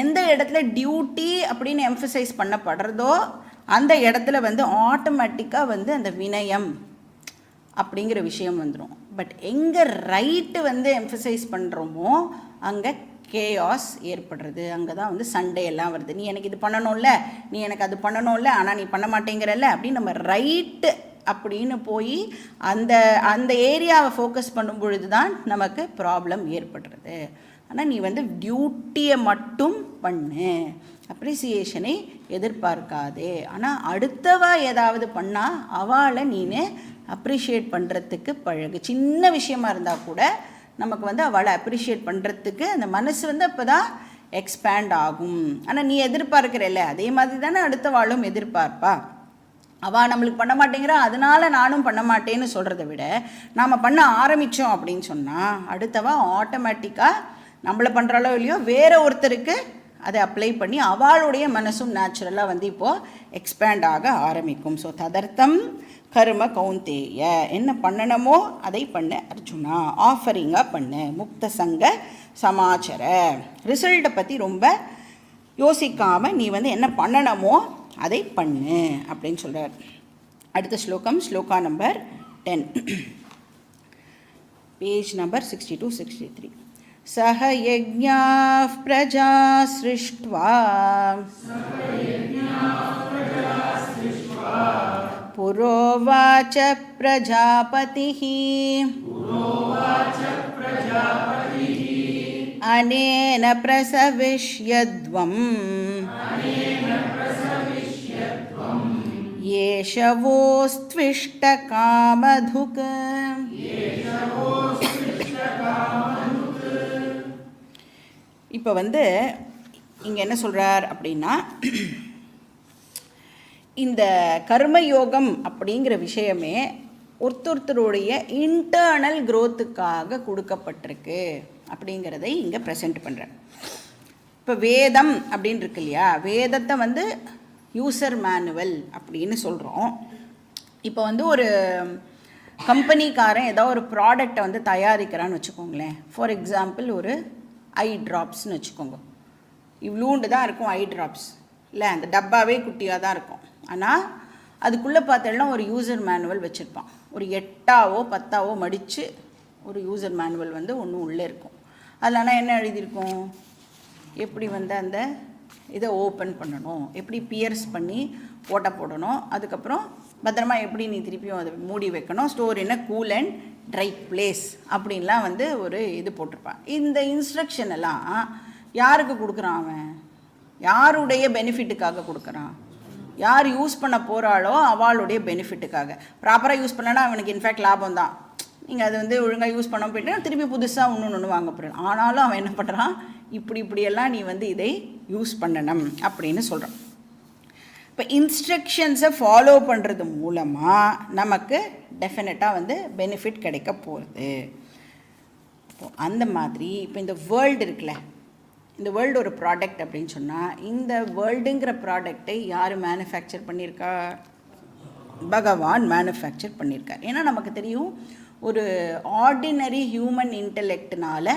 எந்த இடத்துல டியூட்டி அப்படின்னு எம்ஃபசைஸ் பண்ணப்படுறதோ அந்த இடத்துல வந்து ஆட்டோமேட்டிக்காக வந்து அந்த வினயம் அப்படிங்கிற விஷயம் வந்துடும். பட் எங்கே ரைட்டு வந்து எம்ஃபசைஸ் பண்ணுறோமோ அங்கே கேயாஸ் ஏற்படுறது, அங்கே தான் வந்து சண்டே எல்லாம் வருது. நீ எனக்கு இது பண்ணணும்ல, நீ எனக்கு அது பண்ணணும்ல, ஆனால் நீ பண்ண மாட்டேங்கிறல்ல அப்படின்னு நம்ம ரைட்டு அப்படின்னு போய் அந்த அந்த ஏரியாவை ஃபோக்கஸ் பண்ணும் பொழுது தான் நமக்கு ப்ராப்ளம் ஏற்படுறது. ஆனால் நீ வந்து டியூட்டியை மட்டும் பண்ணு, அப்ரிசியேஷனை எதிர்பார்க்காதே. ஆனால் அடுத்தவா ஏதாவது பண்ணால் அவளை நீ அப்ரிஷியேட் பண்ணுறதுக்கு பழகு. சின்ன விஷயமா இருந்தால் கூட நமக்கு வந்து அவளை அப்ரிஷியேட் பண்ணுறதுக்கு அந்த மனசு வந்து அப்போ தான் எக்ஸ்பேண்ட் ஆகும். ஆனால் நீ எதிர்பார்க்குறல்ல, அதே மாதிரி தானே அடுத்தவாளும் எதிர்பார்ப்பா. அவள் நம்மளுக்கு பண்ண மாட்டேங்கிறா அதனால் நானும் பண்ண மாட்டேன்னு சொல்கிறத விட நாம் பண்ண ஆரம்பித்தோம் அப்படின்னு சொன்னால் அடுத்தவா ஆட்டோமேட்டிக்காக நம்மளை பண்ணுறாலோ இல்லையோ வேற ஒருத்தருக்கு அதை அப்ளை பண்ணி அவளுடைய மனசும் நேச்சுரலாக வந்து இப்போது எக்ஸ்பேண்ட் ஆக ஆரம்பிக்கும். ஸோ ததர்த்தம் கர்ம கௌந்தேய, என்ன பண்ணணுமோ அதை பண்ண அர்ஜுனா, ஆஃபரிங்காக பண்ணு, முக்த சங்க சமாச்சார. ரிசல்ட்டை பற்றி ரொம்ப யோசிக்காமல் நீ வந்து என்ன பண்ணணுமோ அதை பண்ணு அப்படின்னு சொல்கிறார். அடுத்த ஸ்லோகம், ஸ்லோகா நம்பர் 10, பேஜ் நம்பர் 62-63. சஹ யஜ்ஞாः பிரஜா ஸ்ருஷ்ட்வா புரோவாச்ச பிரஜாபதிः அனேன பிரசவிஷ்யத்வம் ஏஷவோஸ்த்விஷ்டகாமதுக். இப்போ வந்து இங்கே என்ன சொல்கிறார் அப்படின்னா, இந்த கர்மயோகம் அப்படிங்கிற விஷயமே ஒருத்தருடைய இன்டர்னல் க்ரோத்துக்காக கொடுக்கப்பட்டிருக்கு அப்படிங்கிறதை இங்கே ப்ரெசென்ட் பண்ணுறேன். இப்போ வேதம் அப்படின்னு இருக்கு இல்லையா, வேதத்தை வந்து யூசர் மேனுவல் அப்படின்னு சொல்கிறோம். இப்போ வந்து ஒரு கம்பெனிக்காரன் ஏதோ ஒரு ப்ராடக்டை வந்து தயாரிக்கிறான்னு வச்சுக்கோங்களேன். ஃபார் எக்ஸாம்பிள் ஒரு ஐ ட்ராப்ஸ்னு வச்சுக்கோங்க. இவ்வளோண்டு தான் இருக்கும் ஐ ட்ராப்ஸ் இல்லை, அந்த டப்பாவே குட்டியாக தான் இருக்கும். ஆனால் அதுக்குள்ளே பார்த்தோம்னா ஒரு யூசர் மேனுவல் வச்சுருப்பான். ஒரு 8ஆவோ 10ஆவோ மடித்து ஒரு யூசர் மேனுவல் வந்து ஒன்று உள்ளே இருக்கும். அதில் ஆனால் என்ன எழுதியிருக்கும், எப்படி வந்து அந்த இதை ஓப்பன் பண்ணணும், எப்படி பியர்ஸ் பண்ணி ஓட்ட போடணும், அதுக்கப்புறம் பத்திரமா எப்படி நீ திருப்பியும் அதை மூடி வைக்கணும், store in a cool and try place அப்படின்லாம் வந்து ஒரு இது போட்டிருப்பான். இந்த இன்ஸ்ட்ரக்ஷன் எல்லாம் யாருக்கு கொடுக்குறான்? அவன் யாருடைய பெனிஃபிட்டுக்காக கொடுக்குறான்? யார் யூஸ் பண்ண போகிறாளோ அவளுடைய பெனிஃபிட்டுக்காக. ப்ராப்பராக யூஸ் பண்ணனா அவனுக்கு இன்ஃபேக்ட் லாபம் தான். நீங்கள் அது வந்து ஒழுங்காக யூஸ் பண்ண போயிட்டு திருப்பி புதுசாக ஒன்று வாங்க போகிறான். ஆனாலும் அவன் என்ன பண்ணுறான், இப்படியெல்லாம் நீ வந்து இதை யூஸ் பண்ணணும் அப்படின்னு சொல்கிறான். இப்போ இன்ஸ்ட்ரக்ஷன்ஸை ஃபாலோ பண்ணுறது மூலமாக நமக்கு டெஃபினட்டாக வந்து பெனிஃபிட் கிடைக்க போகுது. இப்போது அந்த மாதிரி இப்போ இந்த வேர்ல்டு இருக்குல்ல, இந்த வேர்ல்டு ஒரு ப்ராடக்ட் அப்படின்னு சொன்னால், இந்த வேர்ல்டுங்கிற ப்ராடக்டை யார் மேனுஃபேக்சர் பண்ணியிருக்கா? பகவான் மேனுஃபேக்சர் பண்ணியிருக்கார். ஏன்னா நமக்கு தெரியும், ஒரு ஆர்டினரி ஹியூமன் இன்டெலெக்ட்னால்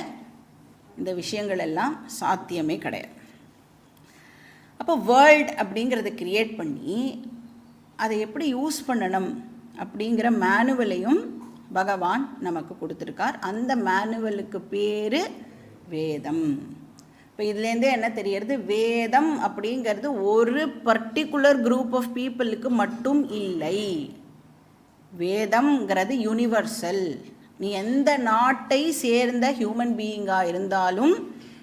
இந்த விஷயங்கள் எல்லாம் சாத்தியமே கிடையாது. அப்போ வேர்ல்ட் அப்படிங்கிறத க்ரியேட் பண்ணி அதை எப்படி யூஸ் பண்ணணும் அப்படிங்கிற மேனுவலையும் பகவான் நமக்கு கொடுத்துருக்கார். அந்த மேனுவலுக்கு பேர் வேதம். இப்போ இதுலேருந்தே என்ன தெரியறது, வேதம் அப்படிங்கிறது ஒரு பர்டிகுலர் குரூப் ஆஃப் பீப்புளுக்கு மட்டும் இல்லை. வேதம்ங்கிறது யூனிவர்சல். நீ எந்த நாட்டை சேர்ந்த ஹியூமன் பீயிங்காக இருந்தாலும்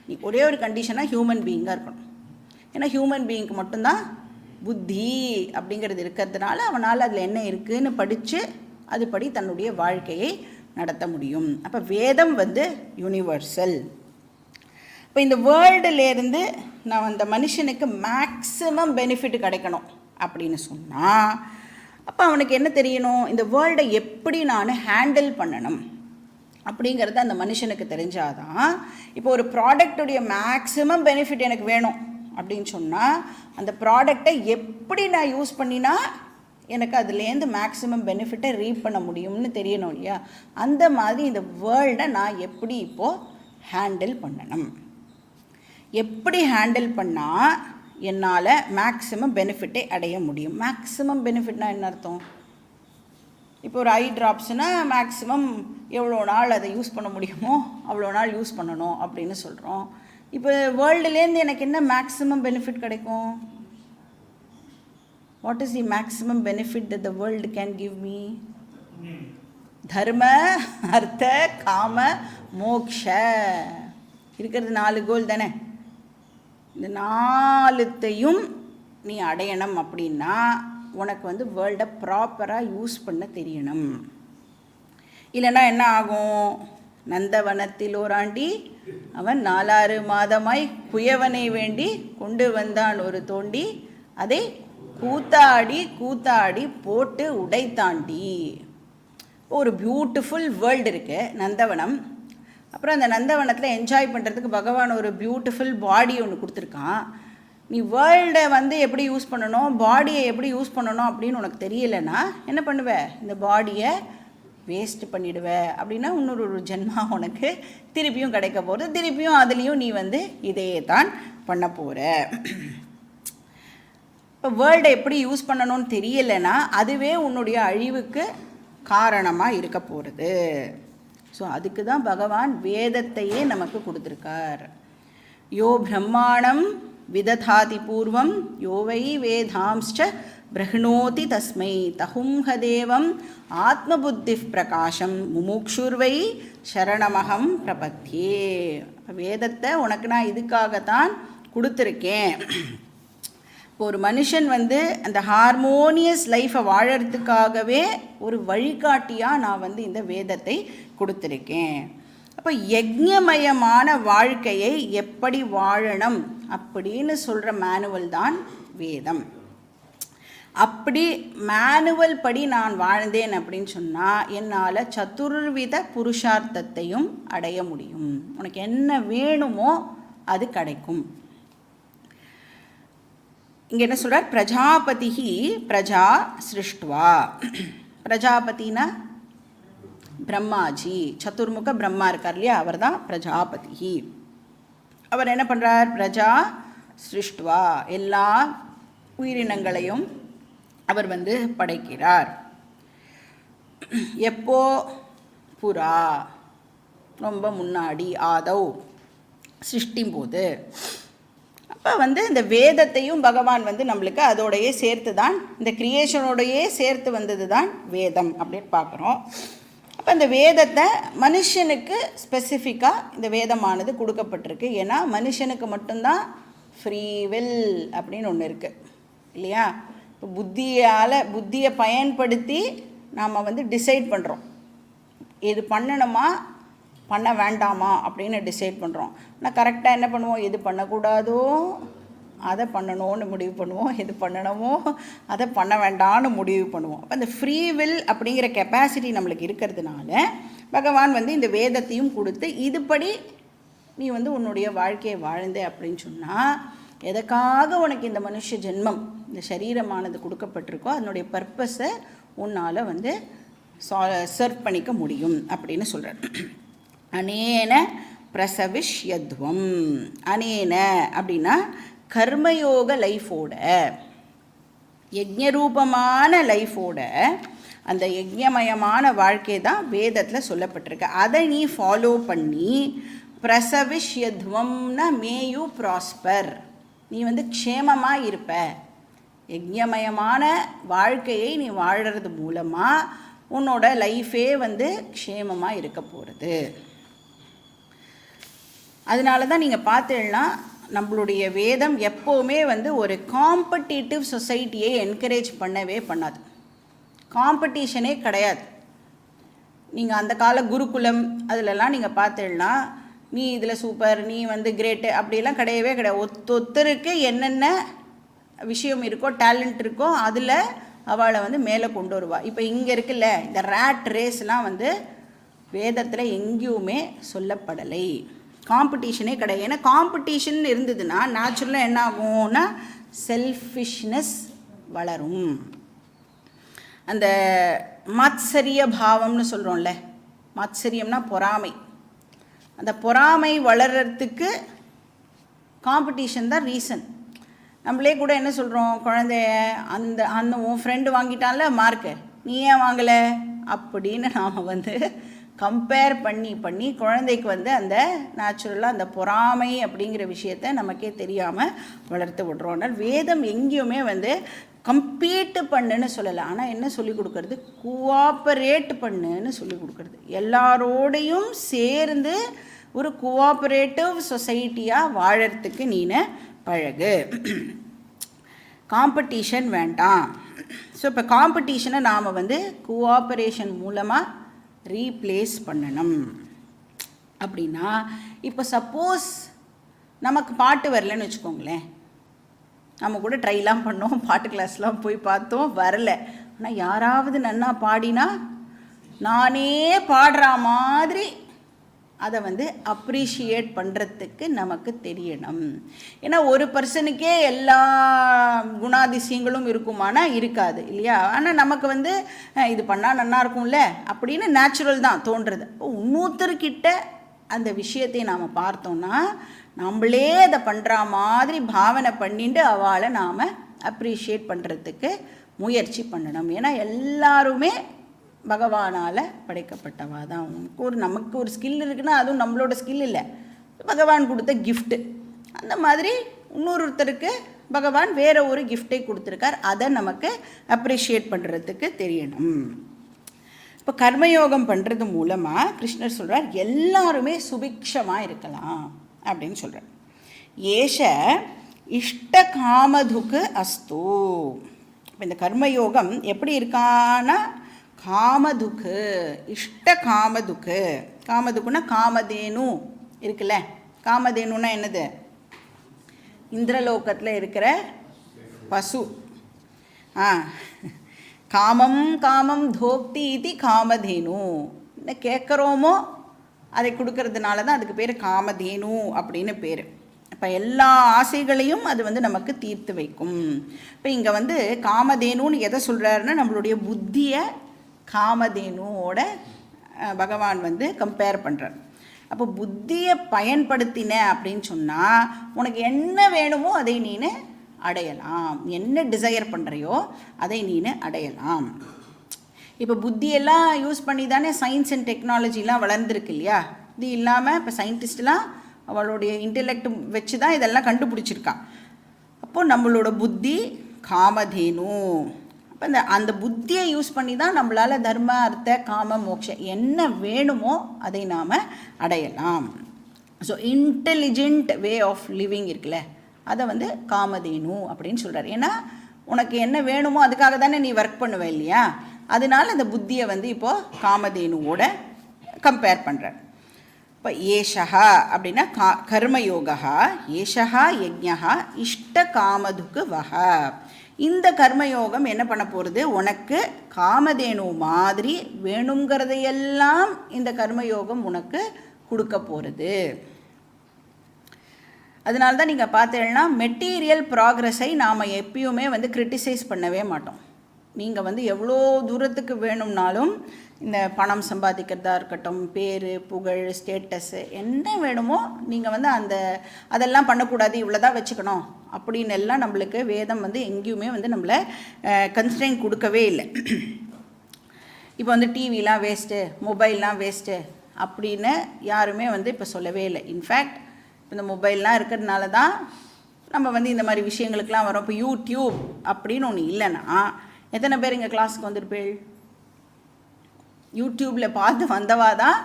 நீ ஒரே ஒரு கண்டிஷனாக ஹியூமன் பீயிங்காக இருக்கணும். ஏன்னா ஹியூமன் பீயிங்க்கு மட்டும்தான் புத்தி அப்படிங்கிறது இருக்கிறதுனால அவனால் அதில் என்ன இருக்குதுன்னு படித்து அதுபடி தன்னுடைய வாழ்க்கையை நடத்த முடியும். அப்போ வேதம் வந்து யூனிவர்சல். இப்போ இந்த வேர்ல்டுலேருந்து நான் அந்த மனுஷனுக்கு மேக்ஸிமம் பெனிஃபிட் கிடைக்கணும் அப்படின்னு சொன்னால், அப்போ அவனுக்கு என்ன தெரியணும், இந்த வேர்ல்டை எப்படி நான் ஹேண்டில் பண்ணணும் அப்படிங்கிறது அந்த மனுஷனுக்கு தெரிஞ்சாதான். இப்போ ஒரு ப்ராடக்டுடைய மேக்ஸிமம் பெனிஃபிட் எனக்கு வேணும் அப்படின்னு சொன்னால், அந்த ப்ராடக்டை எப்படி நான் யூஸ் பண்ணினா எனக்கு அதுலேருந்து மேக்ஸிமம் பெனிஃபிட்டை ரீப் பண்ண முடியும்னு தெரியணும் இல்லையா? அந்த மாதிரி இந்த வேர்ல்டை நான் எப்படி இப்போது ஹேண்டில் பண்ணணும், எப்படி ஹேண்டில் பண்ணால் என்னால் மேக்ஸிமம் பெனிஃபிட்டை அடைய முடியும். மேக்ஸிமம் பெனிஃபிட்னால் என்ன அர்த்தம்? இப்போ ஒரு ஐ ட்ராப்ஸ்னால் மேக்ஸிமம் எவ்வளோ நாள் அதை யூஸ் பண்ண முடியுமோ அவ்வளோ நாள் யூஸ் பண்ணணும் அப்படின்னு சொல்கிறோம். இப்போ வேர்ல்டுலேருந்து எனக்கு என்ன மேக்ஸிமம் பெனிஃபிட் கிடைக்கும்? What is the maximum benefit that the world can give me? தர்ம, அர்த்த, காம, மோக்ஷ இருக்கிறது 4 கோல் தானே. இந்த 4த்தையும் நீ அடையணும் அப்படின்னா உனக்கு வந்து வேர்ல்டை ப்ராப்பராக யூஸ் பண்ண தெரியணும். இல்லைன்னா என்ன ஆகும்? நந்தவனத்தில் ஓராண்டி அவன் 4 மாதமாய் குயவனை வேண்டி கொண்டு வந்தான் ஒரு தோண்டி, அதை கூத்தாடி போட்டு உடைத்தாண்டி. ஒரு பியூட்டிஃபுல் வேர்ல்டு இருக்குது நந்தவனம். அப்புறம் அந்த நந்தவனத்தில் என்ஜாய் பண்ணுறதுக்கு பகவான் ஒரு பியூட்டிஃபுல் பாடி ஒன்று கொடுத்துருக்கான். நீ வேர்ல்டை வந்து எப்படி யூஸ் பண்ணணும், பாடியை எப்படி யூஸ் பண்ணணும் அப்படின்னு உனக்கு தெரியலைன்னா என்ன பண்ணுவ? இந்த பாடியை வேஸ்ட் பண்ணிடுவ. அப்படின்னா இன்னொரு ஜென்மா உனக்கு திருப்பியும் கிடைக்க போகிறது. திருப்பியும் அதுலேயும் நீ வந்து இதையே தான் பண்ண போகிற. இப்போ வேர்ல்டை எப்படி யூஸ் பண்ணணும்னு தெரியலைன்னா அதுவே உன்னுடைய அழிவுக்கு காரணமாக இருக்க போகிறது. ஸோ அதுக்கு தான் பகவான் வேதத்தையே நமக்கு கொடுத்துருக்கார். யோ பிரம்மாணம் விததாதி பூர்வம் யோவை வேதாம்ச்ச பிரஹ்ணோதி தஸ்மை தஹும்ஹதேவம் ஆத்மபுத்தி பிரகாஷம் முமுக்ஷுர்வை சரணமகம் பிரபத்தியே. வேதத்தை உனக்கு நான் இதுக்காகத்தான் கொடுத்துருக்கேன். இப்போ ஒரு மனுஷன் வந்து அந்த ஹார்மோனியஸ் லைஃப்பை வாழறதுக்காகவே ஒரு வழிகாட்டியாக நான் வந்து இந்த வேதத்தை கொடுத்துருக்கேன். அப்போ யஜ்ஞமயமான வாழ்க்கையை எப்படி வாழணும் அப்படின்னு சொல்கிற மேனுவல் தான் வேதம். அப்படி மேனுவல் படி நான் வாழ்ந்தேன் அப்படின்னு சொன்னால் என்னால் சதுர்வித புருஷார்த்தத்தையும் அடைய முடியும். உனக்கு என்ன வேணுமோ அது கிடைக்கும். இங்கே என்ன சொல்கிறார்? பிரஜாபதிஹி பிரஜா சிருஷ்டுவா. பிரஜாபதினா பிரம்மாஜி, சதுர்முக பிரம்மா இருக்கார் இல்லையா, அவர் தான் பிரஜாபதிஹி. அவர் என்ன பண்ணுறார்? பிரஜா சிருஷ்டுவா, எல்லா உயிரினங்களையும் அவர் வந்து படைக்கிறார். எப்போ? புறா, ரொம்ப முன்னாடி, ஆதவ் சிருஷ்டின் போது. இப்போ வந்து இந்த வேதத்தையும் பகவான் வந்து நம்மளுக்கு அதோடையே சேர்த்து தான், இந்த கிரியேஷனோடையே சேர்த்து வந்தது தான் வேதம் அப்படின்னு பார்க்குறோம். அப்போ இந்த வேதத்தை மனுஷனுக்கு ஸ்பெசிஃபிக்காக இந்த வேதமானது கொடுக்கப்பட்டிருக்கு. ஏன்னா மனுஷனுக்கு மட்டும்தான் ஃப்ரீ வில் அப்படின்னு ஒன்று இருக்குது இல்லையா? இப்போ புத்தியை பயன்படுத்தி நாம் வந்து டிசைட் பண்ணுறோம், எது பண்ணணுமா பண்ண வேண்டாமா அப்படின்னு டிசைட் பண்ணுறோம். ஆனால் கரெக்டாக என்ன பண்ணுவோம், எது பண்ணக்கூடாதோ அதை பண்ணணும்னு முடிவு பண்ணுவோம், எது பண்ணணுமோ அதை பண்ண வேண்டாம்னு முடிவு பண்ணுவோம். அப்போ இந்த ஃப்ரீ வில் அப்படிங்கிற கெப்பாசிட்டி நம்மளுக்கு இருக்கிறதுனால பகவான் வந்து இந்த வேதத்தையும் கொடுத்து இதுபடி நீ வந்து உன்னுடைய வாழ்க்கையை வாழ்ந்த அப்படின்னு சொன்னால், எதுக்காக உனக்கு இந்த மனுஷ ஜென்மம் இந்த சரீரமானது கொடுக்கப்பட்டிருக்கோ அதனுடைய பர்பஸை உன்னால் வந்து சர்வ் பண்ணிக்க முடியும் அப்படின்னு சொல்கிறார். அனேன பிரசவிஷ்யத்வம். அனேன அப்படின்னா கர்மயோக லைஃபோட, யஜ்ஞரூபமான லைஃபோட, அந்த யஜ்ஞமயமான வாழ்க்கை தான் வேதத்தில் சொல்லப்பட்டிருக்கு. அதை நீ ஃபாலோ பண்ணி பிரசவிஷ்யத்வம்னா மே யூ ப்ராஸ்பர், நீ வந்து க்ஷேமமாக இருப்ப. யஜ்ஞமயமான வாழ்க்கையை நீ வாழறது மூலமாக உன்னோட லைஃபே வந்து க்ஷேமமாக இருக்க போகிறது. அதனால தான் நீங்கள் பார்த்தீங்கன்னா நம்மளுடைய வேதம் எப்போவுமே வந்து ஒரு காம்படிட்டிவ் சொசைட்டியை என்கரேஜ் பண்ணவே பண்ணாது. காம்படிஷனே கிடையாது. நீங்கள் அந்த கால குருகுலம் அதிலெல்லாம் நீங்கள் பார்த்தீங்கன்னா நீ இதில் சூப்பர், நீ வந்து கிரேட்டு அப்படிலாம் கிடையவே கிடையாது. ஒருத்தருக்கு என்னென்ன விஷயம் இருக்கோ, டேலண்ட் இருக்கோ, அதில் அவளை வந்து மேலே கொண்டு வருவாள். இப்போ இங்கே இருக்குல்ல இந்த ரேட் ரேஸ்லாம் வந்து வேதத்தில் எங்கேயுமே சொல்லப்படலை. காம்படிஷனே கிடையாது. ஏன்னா காம்படிஷன் இருந்ததுன்னா நேச்சுரலாக என்ன ஆகும்னா செல்ஃபிஷ்னஸ் வளரும். அந்த மாத்சரிய பாவம்னு சொல்கிறோம்ல, மாத்சரியம்னா பொறாமை. அந்த பொறாமை வளர்கிறதுக்கு காம்படிஷன் தான் ரீசன். நம்மளே கூட என்ன சொல்கிறோம், குழந்தைய அந்த அந்த உன் ஃப்ரெண்டு வாங்கிட்டான்ல மார்க்கு, நீ ஏன் வாங்கலை அப்படின்னு நாம் வந்து கம்பேர் பண்ணி பண்ணி குழந்தைக்கு வந்து அந்த நேச்சுரலாக அந்த பொறாமை அப்படிங்கிற விஷயத்த நமக்கே தெரியாமல் வளர்த்து விட்றோம். ஆனால் வேதம் எங்கேயுமே வந்து கம்பீட் பண்ணுன்னு சொல்லலை. ஆனால் என்ன சொல்லி கொடுக்கறது, கோஆப்பரேட் பண்ணுன்னு சொல்லி கொடுக்கறது. எல்லாரோடையும் சேர்ந்து ஒரு கோஆப்பரேட்டிவ் சொசைட்டியாக வாழறதுக்கு நீனு பழகு. காம்படிஷன் வேண்டாம். ஸோ இப்போ காம்படிஷனை நாம் வந்து கோஆப்பரேஷன் மூலமாக ரீப்ளேஸ் பண்ணணும். அப்படின்னா இப்போ சப்போஸ் நமக்கு பாட்டு வரலன்னு வச்சுக்கோங்களேன், நம்ம கூட ட்ரைலாம் பண்ணோம், பாட்டு கிளாஸ்லாம் போய் பார்த்தோம், வரலை. ஆனால் யாராவது நன்னா பாடினா நானே பாடுற மாதிரி அதை வந்து அப்ரிஷியேட் பண்ணுறதுக்கு நமக்கு தெரியணும். ஏன்னா ஒரு பர்சனுக்கே எல்லா குணாதிசயங்களும் இருக்குமானா இருக்காது இல்லையா? ஆனால் நமக்கு வந்து இது பண்ணால் நல்லா இருக்கும்ல அப்படின்னு நேச்சுரல் தான் தோன்றுறது. இன்னொருத்தர்கிட்ட அந்த விஷயத்தை நாம் பார்த்தோன்னா நம்மளே அதை பண்ணுற மாதிரி பாவனை பண்ணிட்டு அவளை நாம் அப்ரிஷியேட் பண்ணுறதுக்கு முயற்சி பண்ணணும். ஏன்னா எல்லாருமே பகவானால் படைக்கப்பட்டவா தான். நமக்கு ஒரு ஸ்கில் இருக்குன்னா அதுவும் நம்மளோட ஸ்கில் இல்லை, பகவான் கொடுத்த கிஃப்ட்டு. அந்த மாதிரி இன்னொருத்தருக்கு பகவான் வேறு ஒரு கிஃப்டை கொடுத்துருக்கார், அதை நமக்கு அப்ரிஷியேட் பண்ணுறதுக்கு தெரியணும். இப்போ கர்மயோகம் பண்ணுறது மூலமாக கிருஷ்ணர் சொல்கிறார் எல்லாருமே சுபிக்ஷமாக இருக்கலாம் அப்படின்னு சொல்கிறார். ஏஷ இஷ்ட காமதுக்கு அஸ்து. இப்போ இந்த கர்மயோகம் எப்படி இருக்கான்னா காமதுக்கு, இஷ்ட காமதுக்கு. காமதுக்குன்னா காமதேனு இருக்குல்ல, காமதேனுன்னா என்னது, இந்திரலோகத்தில் இருக்கிற பசு. காமம் காமம் தோக்தி இது காமதேனு. என்ன கேட்குறோமோ அதை கொடுக்கறதுனால தான் அதுக்கு பேர் காமதேனு அப்படின்னு பேர். இப்போ எல்லா ஆசைகளையும் அது வந்து நமக்கு தீர்த்து வைக்கும். இப்போ இங்கே வந்து காமதேனுன்னு எதை சொல்கிறாருன்னா நம்மளுடைய புத்தியை காமதேனுவோட பகவான் வந்து கம்பேர் பண்ணுறார். அப்போ புத்தியை பயன்படுத்தின அப்படின்னு சொன்னால் உனக்கு என்ன வேணுமோ அதை நீனு அடையலாம். என்ன டிசையர் பண்ணுறையோ அதை நீனு அடையலாம். இப்போ புத்தியெல்லாம் யூஸ் பண்ணி தானே சயின்ஸ் அண்ட் டெக்னாலஜிலாம் வளர்ந்துருக்கு இல்லையா? இது இல்லாமல் இப்போ சயின்டிஸ்ட்லாம் அவளுடைய இன்டெலெக்ட் வச்சு தான் இதெல்லாம் கண்டுபிடிச்சிருக்கா. அப்போது நம்மளோட புத்தி காமதேனு. அப்போ அந்த புத்தியை யூஸ் பண்ணி தான் நம்மளால் தர்ம அர்த்த காம மோட்சம் என்ன வேணுமோ அதை நாம் அடையலாம். So intelligent way of living இருக்குல்ல, அதை காமதேனு அப்படின்னு சொல்கிறார். ஏன்னா உனக்கு என்ன வேணுமோ அதுக்காக தானே நீ ஒர்க் பண்ணுவ இல்லையா, அதனால இந்த புத்தியை இப்போது காமதேனுவோட கம்பேர் பண்ணுறார். இப்போ ஏஷா அப்படின்னா கர்மயோகா, ஏஷா யஜ்ஞா இஷ்ட காமதுக்கு வக. இந்த கர்மயோகம் என்ன பண்ண போகிறது, உனக்கு காமதேனு மாதிரி வேணுங்கிறதையெல்லாம் இந்த கர்மயோகம் உனக்கு கொடுக்க போகிறது. அதனால தான் நீங்கள் பார்த்தீங்கன்னா மெட்டீரியல் ப்ராக்ரஸை நாம் எப்பயுமே கிரிட்டிசைஸ் பண்ணவே மாட்டோம். நீங்கள் எவ்வளோ தூரத்துக்கு வேணும்னாலும் இந்த பணம் சம்பாதிக்கிறதா இருக்கட்டும், பேர் புகழ் ஸ்டேட்டஸ்ஸு என்ன வேணுமோ நீங்கள் அதெல்லாம் பண்ணக்கூடாது, இவ்வளோதான் வச்சுக்கணும் அப்படின்னு எல்லாம் நம்மளுக்கு வேதம் எங்கேயுமே நம்மளை கன்ஸ்ட்ரெயின் கொடுக்கவே இல்லை. இப்போ டிவிலாம் வேஸ்ட்டு, மொபைல்லாம் வேஸ்ட்டு அப்படின்னு யாருமே இப்போ சொல்லவே இல்லை. இன்ஃபேக்ட் இந்த மொபைல்லாம் இருக்கிறதுனால தான் நம்ம இந்த மாதிரி விஷயங்களுக்கெலாம் வரோம். இப்போ யூடியூப் அப்படின்னு ஒன்று இல்லைன்னா எத்தனை பேர் இங்கே கிளாஸுக்கு வந்திருப்பேள்? யூடியூப்பில் பார்த்து வந்தவா தான்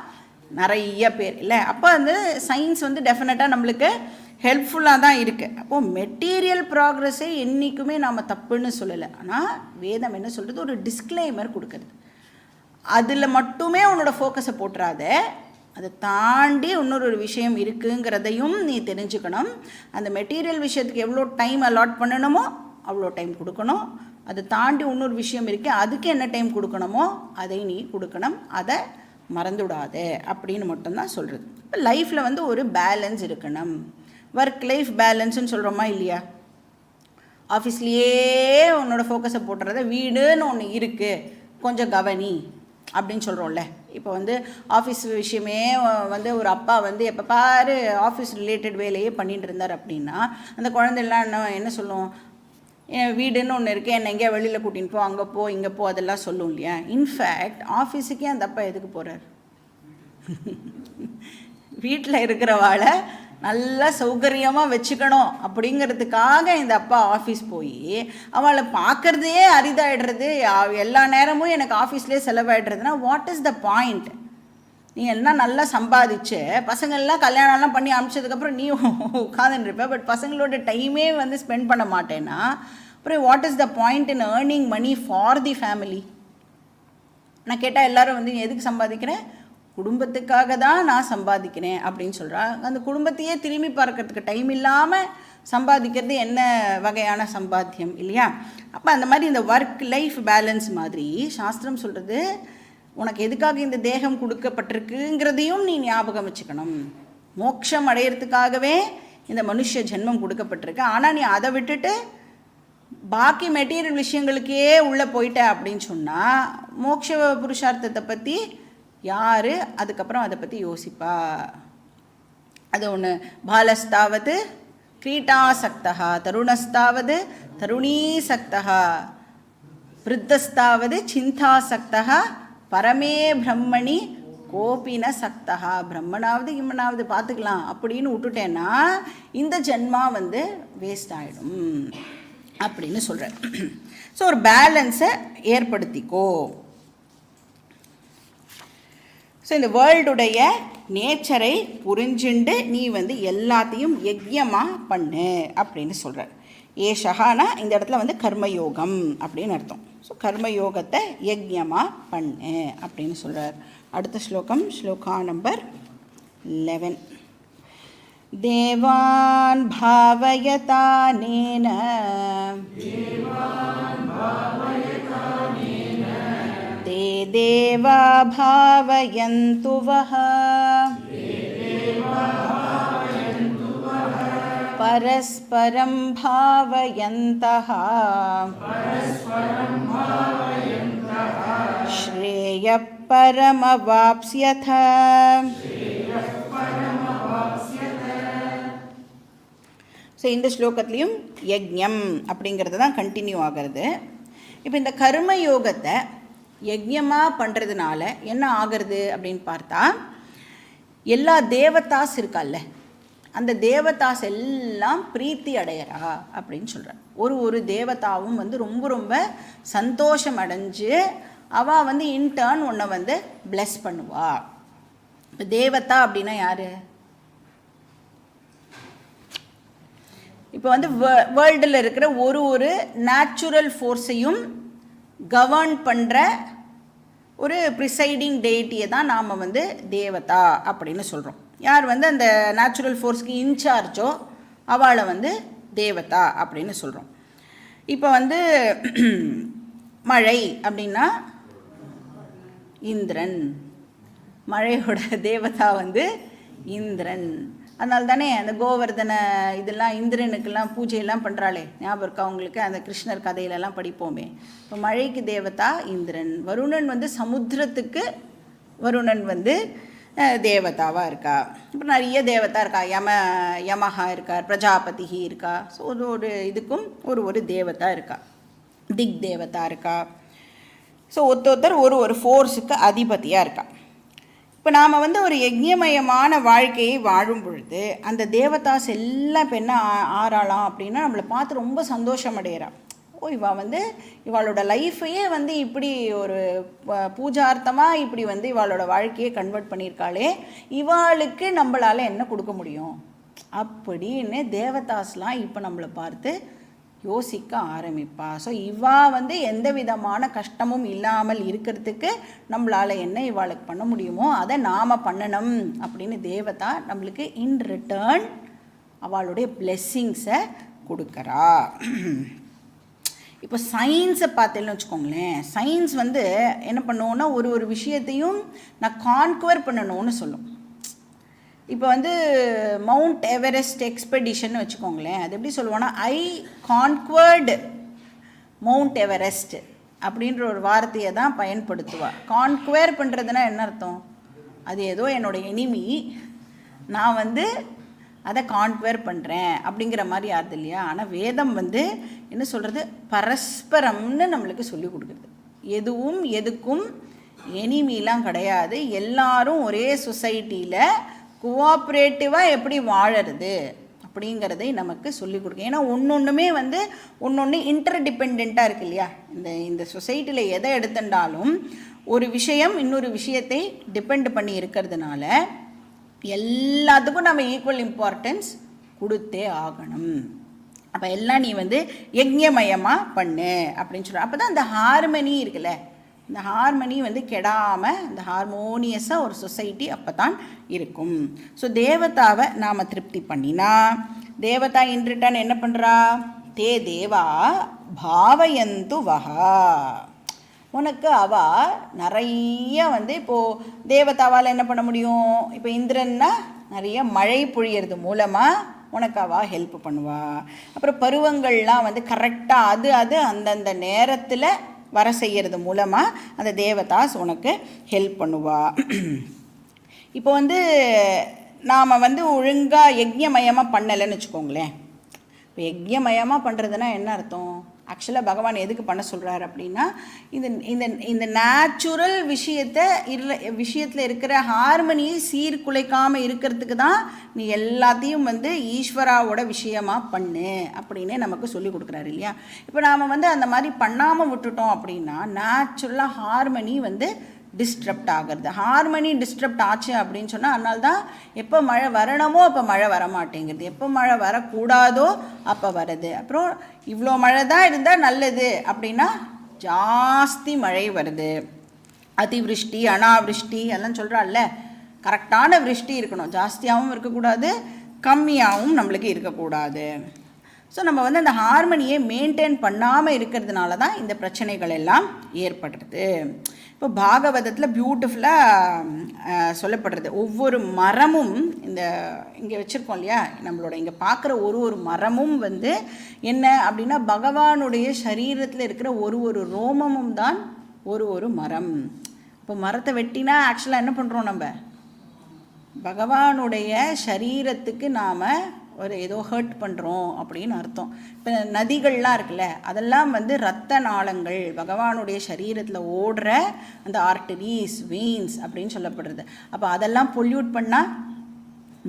நிறைய பேர் இல்லை. அப்போ சயின்ஸ் டெஃபினட்டாக நம்மளுக்கு ஹெல்ப்ஃபுல்லாக தான் இருக்குது. அப்போது மெட்டீரியல் ப்ராக்ரஸை என்றைக்குமே நாம் தப்புன்னு சொல்லலை. ஆனால் வேதம் என்ன சொல்கிறது, ஒரு டிஸ்க்ளைமர் கொடுக்குறது. அதில் மட்டுமே உன்னோட ஃபோக்கஸை போட்டுறாத, அதை தாண்டி இன்னொரு விஷயம் இருக்குங்கிறதையும் நீ தெரிஞ்சுக்கணும். அந்த மெட்டீரியல் விஷயத்துக்கு எவ்வளோ டைம் அலாட் பண்ணணுமோ அவ்வளோ டைம் கொடுக்கணும். அதை தாண்டி இன்னொரு விஷயம் இருக்குது, அதுக்கு என்ன டைம் கொடுக்கணுமோ அதை நீ கொடுக்கணும், அதை மறந்துவிடாத அப்படின்னு மட்டும்தான் சொல்கிறது. இப்போ லைஃப்பில் ஒரு பேலன்ஸ் இருக்கணும். ஒர்க் லைஃப் பேலன்ஸ்ன்னு சொல்கிறோமா இல்லையா? ஆஃபீஸ்லேயே உன்னோட ஃபோக்கஸை போட்டுறத, வீடுன்னு ஒன்று இருக்குது கொஞ்சம் கவனி அப்படின்னு சொல்கிறோம்ல. இப்போ ஆஃபீஸ் விஷயமே ஒரு அப்பா எப்போ பாரு ஆஃபீஸ் ரிலேட்டட் வேலையே பண்ணிட்டு இருந்தார் அப்படின்னா அந்த குழந்தைலாம் என்ன சொல்லும், வீடுன்னு ஒன்று இருக்குது, என்னை எங்கேயா வெளியில் கூட்டின்னு போ, அங்கே போ இங்கே போ அதெல்லாம் சொல்லும் இல்லையா? இன்ஃபேக்ட் ஆஃபீஸுக்கே அந்த அப்பா எதுக்கு போகிறார்? வீட்டில் இருக்கிறவாளை நல்லா சௌகரியமாக வச்சுக்கணும் அப்படிங்கிறதுக்காக இந்த அப்பா ஆஃபீஸ் போய் அவளை பார்க்குறதே அரிதாயிடுறது, எல்லா நேரமும் எனக்கு ஆஃபீஸ்லேயே செலவாயிடுறதுனா வாட் இஸ் த பாயிண்ட்? நீ எல்லாம் நல்லா சம்பாதிச்சு பசங்கள்லாம் கல்யாணம்லாம் பண்ணி அனுப்பிச்சதுக்கப்புறம் நீ உட்காந்துன்னு இருப்ப, பட் பசங்களோட டைமே ஸ்பெண்ட் பண்ண மாட்டேன்னா அப்புறம் what is the point in earning money for the family? நான் கேட்டால் எல்லோரும் எதுக்கு சம்பாதிக்கிறேன், குடும்பத்துக்காக தான் நான் சம்பாதிக்கிறேன் அப்படின்னு சொல்கிறாங்க. அந்த குடும்பத்தையே திரும்பி பார்க்கறதுக்கு டைம் இல்லாமல் சம்பாதிக்கிறது என்ன வகையான சம்பாத்தியம் இல்லையா? அப்போ அந்த மாதிரி இந்த ஒர்க் லைஃப் பேலன்ஸ் மாதிரி சாஸ்திரம் சொல்கிறது, உனக்கு எதுக்காக இந்த தேகம் கொடுக்கப்பட்டிருக்குங்கிறதையும் நீ ஞாபகம் வச்சுக்கணும். மோட்சம் அடையிறதுக்காகவே இந்த மனுஷ ஜென்மம் கொடுக்கப்பட்டிருக்கு. ஆனால் நீ அதை விட்டுட்டு பாக்கி மெட்டீரியல் விஷயங்களுக்கே உள்ளே போயிட்ட அப்படின்னு சொன்னால் மோட்ச புருஷார்த்தத்தை பற்றி யார் அதுக்கப்புறம் அதை பற்றி யோசிப்பா? அது ஒன்று. பாலஸ்தாவது கிரீட்டாசக்தா, தருணஸ்தாவது தருணீசக்தா, விருத்தஸ்தாவது சிந்தாசக்தா, பரமே பிரம்மணி கோபின சக்தா. பிரம்மனாவது இம்மனாவது பார்த்துக்கலாம் அப்படின்னு விட்டுட்டேன்னா இந்த ஜென்மா வேஸ்ட் ஆகிடும் அப்படின்னு சொல்கிறேன். ஸோ ஒரு பேலன்ஸை ஏற்படுத்திக்கோ. ஸோ இந்த வேர்ல்டுடைய நேச்சரை புரிஞ்சுண்டு நீ எல்லாத்தையும் யஜ்யமாக பண்ணு அப்படின்னு சொல்கிறார். ஏஷகானா இந்த இடத்துல கர்மயோகம் அப்படின்னு அர்த்தம். ஸோ கர்மயோகத்தை யஜ்யமாக பண்ணு அப்படின்னு சொல்கிறார். அடுத்த ஸ்லோகம், ஸ்லோகா நம்பர் 11. தேவான் பாவயதானேன தே தேவா பாவயந்து வஹ பரஸ்பரம் பாவயந்தஹ ஸ்ரேயः பரமவாப்ஸ்யத. ஸோ இந்த ஸ்லோகத்துலேயும் யஜ்ஞம் அப்படிங்கிறது தான் கண்டினியூ ஆகிறது. இப்போ இந்த கர்மயோகத்தை யஜ்ஞமாக பண்ணுறதுனால என்ன ஆகிறது அப்படின்னு பார்த்தா, எல்லா தேவதாஸ் இருக்கால்ல, அந்த தேவதாஸ் எல்லாம் பிரீத்தி அடையறா அப்படின்னு சொல்கிறார். ஒரு தேவதாவும் வந்து ரொம்ப ரொம்ப சந்தோஷம் அடைஞ்சு அவள் வந்து இன்டர்ன் உன்னை வந்து பிளெஸ் பண்ணுவா. இப்போ தேவதா அப்படின்னா யார்? இப்போ வந்து வேர்ல்டில் இருக்கிற ஒரு நேச்சுரல் ஃபோர்ஸையும் கவர்ன் பண்ணுற ஒரு ப்ரிசைடிங் டெய்ட்டியை தான் நாம் வந்து தேவதா அப்படின்னு சொல்கிறோம். யார் வந்து அந்த நேச்சுரல் ஃபோர்ஸ்க்கு இன்சார்ஜோ அவளை வந்து தேவதா அப்படின்னு சொல்கிறோம். இப்போ வந்து மழை அப்படின்னா இந்திரன், மழையோட தேவதா வந்து இந்திரன். அதனால தானே அந்த கோவர்தன இதெல்லாம் இந்திரனுக்கெல்லாம் பூஜையெல்லாம் பண்ணுறாளே, ஞாபகம் இருக்கா உங்களுக்கு? அந்த கிருஷ்ணர் கதையிலெல்லாம் படிப்போமே. இப்போ மழைக்கு தேவதா இந்திரன். வருணன் வந்து சமுத்திரத்துக்கு வருணன் வந்து தேவதாவாக இருக்கா. இப்போ நிறைய தேவதா இருக்கா. யமஹா இருக்கார், பிரஜாபதி இருக்கா. ஸோ ஒரு இதுக்கும் ஒரு தேவதா இருக்கா, திக் தேவதா இருக்கா. ஸோ ஒருத்தர் ஒரு ஃபோர்ஸுக்கு அதிபதியாக இருக்கா. இப்போ நாம் வந்து ஒரு யஜ்ஞமயமான வாழ்க்கையை வாழும் பொழுது அந்த தேவதாஸ் எல்லாம் இப்போ என்ன ஆறாளாம் அப்படின்னா நம்மளை பார்த்து ரொம்ப சந்தோஷம் அடைகிறான். இவள் வந்து இவளோட லைஃப்பையே வந்து இப்படி ஒரு பூஜார்த்தமாக இப்படி வந்து இவளோட வாழ்க்கையை கன்வெர்ட் பண்ணியிருக்காளே, இவாளுக்கு நம்மளால் என்ன கொடுக்க முடியும் அப்படின்னு தேவதாஸ்லாம் இப்போ நம்மளை பார்த்து யோசிக்க ஆரம்பிப்பா. ஸோ இவா வந்து எந்த விதமான கஷ்டமும் இல்லாமல் இருக்கிறதுக்கு நம்மளால் என்ன இவாளுக்கு பண்ண முடியுமோ அதை நாம் பண்ணணும் அப்படின்னு தேவதா நம்மளுக்கு இன் ரிட்டர்ன் அவளுடைய பிளெஸ்ஸிங்ஸை கொடுக்குறா. இப்போ சயின்ஸை பார்த்தேன்னு வச்சுக்கோங்களேன். சயின்ஸ் வந்து என்ன பண்ணுவோன்னா ஒரு விஷயத்தையும் நான் கான்குவர் பண்ணணும்னு சொல்லும். இப்போ வந்து மவுண்ட் எவரெஸ்ட் எக்ஸ்பெடிஷன் வச்சுக்கோங்களேன். அது எப்படி சொல்லுவோன்னா ஐ கான்குவர்டு மவுண்ட் எவரெஸ்ட் அப்படின்ற ஒரு வார்த்தையை தான் பயன்படுத்துவாள். கான்குவர் பண்ணுறதுனா என்ன அர்த்தம்? அது ஏதோ என்னோடய எனிமி, நான் வந்து அதை கான்குவர் பண்ணுறேன் அப்படிங்கிற மாதிரி ஆகுது இல்லையா? ஆனால் வேதம் வந்து என்ன சொல்கிறது, பரஸ்பரம்னு நம்மளுக்கு சொல்லி கொடுக்குறது. எதுவும் எதுக்கும் எனிமிலாம் கிடையாது. எல்லாரும் ஒரே சொசைட்டியில் கோஆப்ரேட்டிவாக எப்படி வாழறது அப்படிங்கிறதை நமக்கு சொல்லிக் கொடுக்க. ஏன்னா ஒன்றொன்றுமே வந்து ஒன்று இன்டர்டிபெண்ட்டாக இருக்குது இல்லையா? இந்த சொசைட்டியில் எதை எடுத்துட்டாலும் ஒரு விஷயம் இன்னொரு விஷயத்தை டிபெண்ட் பண்ணி இருக்கிறதுனால எல்லாத்துக்கும் நம்ம ஈக்குவல் இம்பார்ட்டன்ஸ் கொடுத்தே ஆகணும். அப்போ எல்லாம் நீ வந்து யஜ்ஞமயமாக பண்ணு அப்படின்னு சொல்கிற. அப்போ தான் அந்த ஹார்மனி இருக்குல்ல, இந்த ஹார்மனி வந்து கெடாமல் இந்த ஹார்மோனியஸாக ஒரு சொசைட்டி அப்போ தான் இருக்கும். ஸோ தேவதாவை நாம் திருப்தி பண்ணினா தேவதா இன் ரிட்டர்ன் என்ன பண்ணுறா? தே தேவா பாவயந்து வஹா. உனக்கு அவள் நிறைய வந்து இப்போது தேவதாவால் என்ன பண்ண முடியும்? இப்போ இந்திரன்னா நிறைய மழை பொழியறது மூலமாக உனக்கு அவள் ஹெல்ப் பண்ணுவா. அப்புறம் பருவங்கள்லாம் வந்து கரெக்டாக அது அந்தந்த நேரத்தில் வர செய்கிறது மூலமாக அந்த தேவதாஸ் உனக்கு ஹெல்ப் பண்ணுவா. இப்போ வந்து நாம் வந்து ஒழுங்காக யஜ்ஞமயமாக பண்ணலைன்னு வச்சுக்கோங்களேன். இப்போ யஜ்ஞமயமாக பண்ணுறதுனா என்ன அர்த்தம்? ஆக்சுவலாக பகவான் எதுக்கு பண்ண சொல்கிறார் அப்படின்னா, இந்த நேச்சுரல் விஷயத்தில் இருக்கிற ஹார்மனியை சீர்குலைக்காமல் இருக்கிறதுக்கு தான் நீ எல்லாத்தையும் வந்து ஈஸ்வராவோட விஷயமாக பண்ணு அப்படின்னு நமக்கு சொல்லி கொடுக்குறாரு இல்லையா? இப்போ நாம் வந்து அந்த மாதிரி பண்ணாமல் விட்டுட்டோம் அப்படின்னா நேச்சுரலாக ஹார்மனி வந்து டிஸ்ட்ரப்ட் ஆகிறது. ஹார்மனி டிஸ்ட்ரப்ட் ஆச்சு அப்படின்னு சொன்னால் அதனால தான் எப்போ மழை வரணுமோ அப்போ மழை வர மாட்டேங்கிறது, எப்போ மழை வரக்கூடாதோ அப்போ வருது. அப்புறம் இவ்வளோ மழை தான் இருந்தால் நல்லது அப்படின்னா ஜாஸ்தி மழை வருது. அதிவிருஷ்டி அனாவிருஷ்டி எல்லாம் சொல்கிறாள்ல, கரெக்டான விருஷ்டி இருக்கணும், ஜாஸ்தியாகவும் இருக்கக்கூடாது கம்மியாகவும் நம்மளுக்கு இருக்கக்கூடாது. ஸோ நம்ம வந்து அந்த ஹார்மனியை மெயின்டைன் பண்ணாமல் இருக்கிறதுனால தான் இந்த பிரச்சனைகள் எல்லாம் ஏற்படுறது. இப்போ பாகவதத்தில் பியூட்டிஃபுல்லாக சொல்லப்படுறது, ஒவ்வொரு மரமும் இங்கே வச்சுருக்கோம் இல்லையா, நம்மளோட இங்கே பார்க்குற ஒரு மரமும் வந்து என்ன அப்படின்னா பகவானுடைய சரீரத்தில் இருக்கிற ஒரு ரோமமும் தான் ஒரு மரம். இப்போ மரத்தை வெட்டினா ஆக்சுவலாக என்ன பண்ணுறோம்? நம்ம பகவானுடைய சரீரத்துக்கு நாம் ஏதோ ஹர்ட் பண்ணுறோம் அப்படின்னு அர்த்தம். இப்போ நதிகள்லாம் இருக்குல்ல, அதெல்லாம் வந்து இரத்த நாளங்கள், பகவானுடைய சரீரத்தில் ஓடுற அந்த ஆர்டரிஸ் வெயின்ஸ் அப்படின்னு சொல்லப்படுறது. அப்போ அதெல்லாம் பொல்யூட் பண்ணால்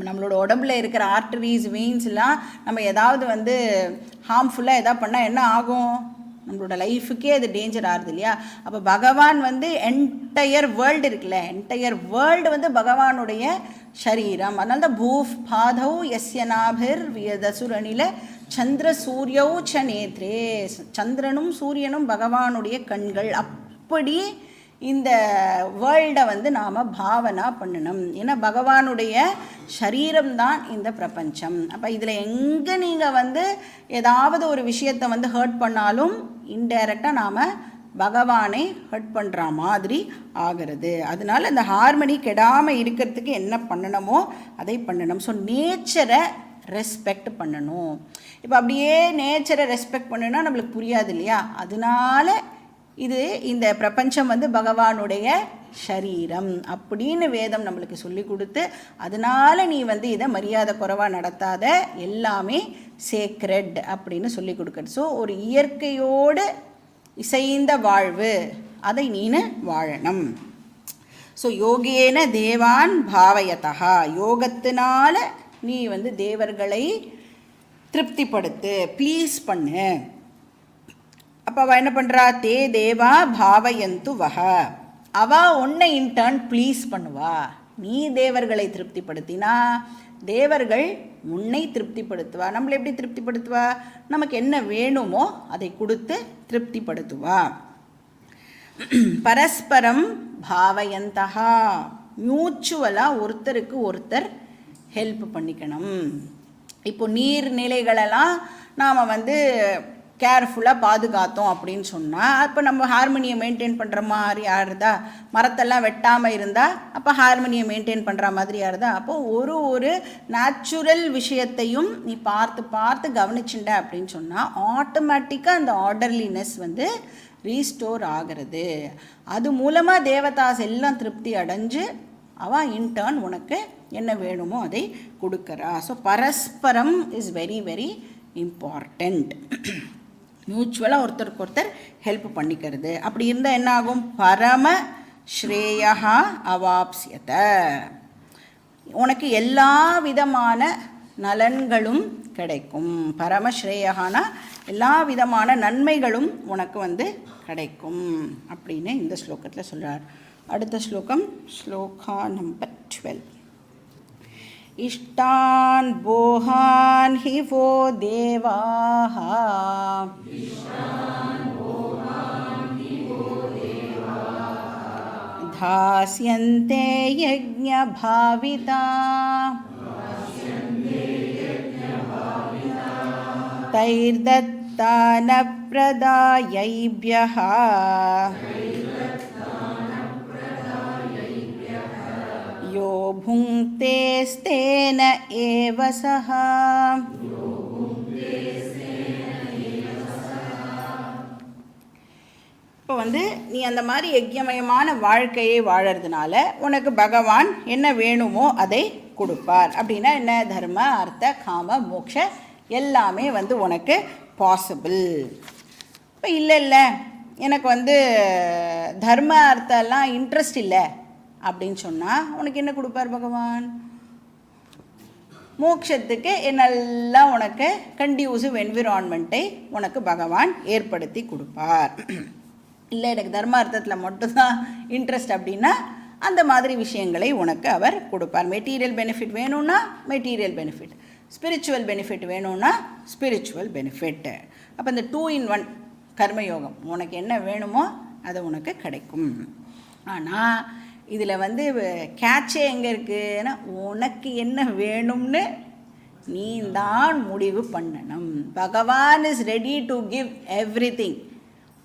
நம்மளோட உடம்புல இருக்கிற ஆர்டரிஸ் வெயின்ஸ்லாம் நம்ம ஏதாவது வந்து ஹார்ம்ஃபுல்லாக எதாவது பண்ணால் என்ன ஆகும்? நம்மளோட லைஃபுக்கே அது டேஞ்சர் ஆகுது இல்லையா? அப்போ பகவான் வந்து என்டையர் வேர்ல்டு இருக்குல்ல, என்டையர் வேர்ல்டு வந்து பகவானுடைய ஷரீரம். அதனால தான் பூஃப் பாதௌ யஸ்யநாபிர் வியதசுரனில சந்திர சூரியௌ ச நேத்ரே. சந்திரனும் சூரியனும் பகவானுடைய கண்கள். அப்படி இந்த வேர்ல்டை வந்து நாம் பாவனா பண்ணணும். ஏன்னா பகவானுடைய சரீரம்தான் இந்த பிரபஞ்சம். அப்போ இதில் எங்கே நீங்கள் வந்து ஏதாவது ஒரு விஷயத்தை வந்து ஹர்ட் பண்ணாலும் இன்டைரக்டாக நாம் பகவானை ஹர்ட் பண்ணுற மாதிரி ஆகிறது. அதனால் இந்த ஹார்மனி கெடாமல் இருக்கிறதுக்கு என்ன பண்ணணுமோ அதை பண்ணணும். ஸோ நேச்சரை ரெஸ்பெக்ட் பண்ணணும். இப்போ அப்படியே நேச்சரை ரெஸ்பெக்ட் பண்ணணும்னா நம்மளுக்கு புரியாது இல்லையா? அதனால இது இந்த பிரபஞ்சம் வந்து பகவானுடைய ஷரீரம் அப்படின்னு வேதம் நம்மளுக்கு சொல்லி கொடுத்து, அதனால நீ வந்து இதை மரியாதை குறைவாக நடத்தாத, எல்லாமே சேக்ரெட் அப்படின்னு சொல்லி கொடுக்குறது. ஸோ ஒரு இயற்கையோடு இசைந்த வாழ்வு, அதை நீனு வாழணும். ஸோ யோகேன தேவான் பாவயதா, யோகத்தினால நீ வந்து தேவர்களை திருப்திப்படுத்து, ப்ளீஸ் பண்ணு. அப்போ அவள் என்ன பண்ணுறா? தே தேவா பாவயந்து வஹ, அவள் உன்னை இன்டர்ன் ப்ளீஸ் பண்ணுவா. நீ தேவர்களை திருப்திப்படுத்தினா தேவர்கள் உன்னை திருப்திப்படுத்துவா. நம்மளை எப்படி திருப்திப்படுத்துவா? நமக்கு என்ன வேணுமோ அதை கொடுத்து திருப்திப்படுத்துவா. பரஸ்பரம் பாவயந்தா, மியூச்சுவலாக ஒருத்தருக்கு ஒருத்தர் ஹெல்ப் பண்ணிக்கணும். இப்போ நீர்நிலைகளெல்லாம் நாம் வந்து கேர்ஃபுல்லாக பாதுகாத்தோம் அப்படின்னு சொன்னால் அப்போ நம்ம ஹார்மோனியை மெயின்டைன் பண்ணுற மாதிரி ஆறுதா? மரத்தெல்லாம் வெட்டாமல் இருந்தால் அப்போ ஹார்மோனியை மெயின்டைன் பண்ணுற மாதிரி ஆறுதா? அப்போது ஒரு நேச்சுரல் விஷயத்தையும் நீ பார்த்து பார்த்து கவனிச்சுட்ட அப்படின்னு சொன்னால் ஆட்டோமேட்டிக்காக அந்த ஆர்டர்லினஸ் வந்து ரீஸ்டோர் ஆகிறது. அது மூலமாக தேவதாஸ் எல்லாம் திருப்தி அடைஞ்சு அவள் இன்டர்ன் உனக்கு என்ன வேணுமோ அதை கொடுக்குறா. ஸோ பரஸ்பரம் இஸ் வெரி வெரி இம்பார்ட்டண்ட். மியூச்சுவலாக ஒருத்தருக்கு ஒருத்தர் ஹெல்ப் பண்ணிக்கிறது. அப்படி இருந்தால் என்ன ஆகும்? பரம ஸ்ரேயா அவாப்சியத, உனக்கு எல்லா விதமான நலன்களும் கிடைக்கும். பரமஸ்ரேயகானா எல்லா விதமான நன்மைகளும் உனக்கு வந்து கிடைக்கும் அப்படின்னு இந்த ஸ்லோகத்தில் சொல்கிறார். அடுத்த ஸ்லோகம், ஸ்லோகா நம்பர் 12. இஷ்டான் போஹான் ஹி வோ தேவாஹ தாஸ்யந்தே யஜ்ஞபாவிதா தைர்தத்தான பிரதாயைப்யஹ யோ புங்க்தேஸ்தேன ஏவ சஹ. இப்போ வந்து நீ அந்த மாதிரி யஜ்யமயமான வாழ்க்கையை வாழறதுனால உனக்கு பகவான் என்ன வேணுமோ அதை கொடுப்பார். அப்படின்னா என்ன? தர்ம அர்த்த காம மோக்ஷ எல்லாமே வந்து உனக்கு பாசிபிள். இப்போ இல்லை எனக்கு வந்து தர்ம அர்த்தம்லாம் இன்ட்ரெஸ்ட் இல்லை அப்படின்னு சொன்னால் உனக்கு என்ன கொடுப்பார் பகவான்? மோட்சத்துக்கு என்னெல்லாம் உனக்கு கண்டியூசிவ் என்விரான்மெண்ட்டை உனக்கு பகவான் ஏற்படுத்தி கொடுப்பார். இல்லை எனக்கு தர்மார்த்தத்தில் மட்டும்தான் இன்ட்ரெஸ்ட் அப்படின்னா அந்த மாதிரி விஷயங்களை உனக்கு அவர் கொடுப்பார். மெட்டீரியல் பெனிஃபிட் வேணும்னா மெட்டீரியல் பெனிஃபிட், ஸ்பிரிச்சுவல் பெனிஃபிட் வேணும்னா ஸ்பிரிச்சுவல் பெனிஃபிட். அப்போ இந்த 2 in 1 கர்மயோகம், உனக்கு என்ன வேணுமோ அது உனக்கு கிடைக்கும். ஆனால் இதில் வந்து கேட்சே எங்கே இருக்குன்னா, உனக்கு என்ன வேணும்னு நீ தான் முடிவு பண்ணணும். பகவான் is ready to give everything.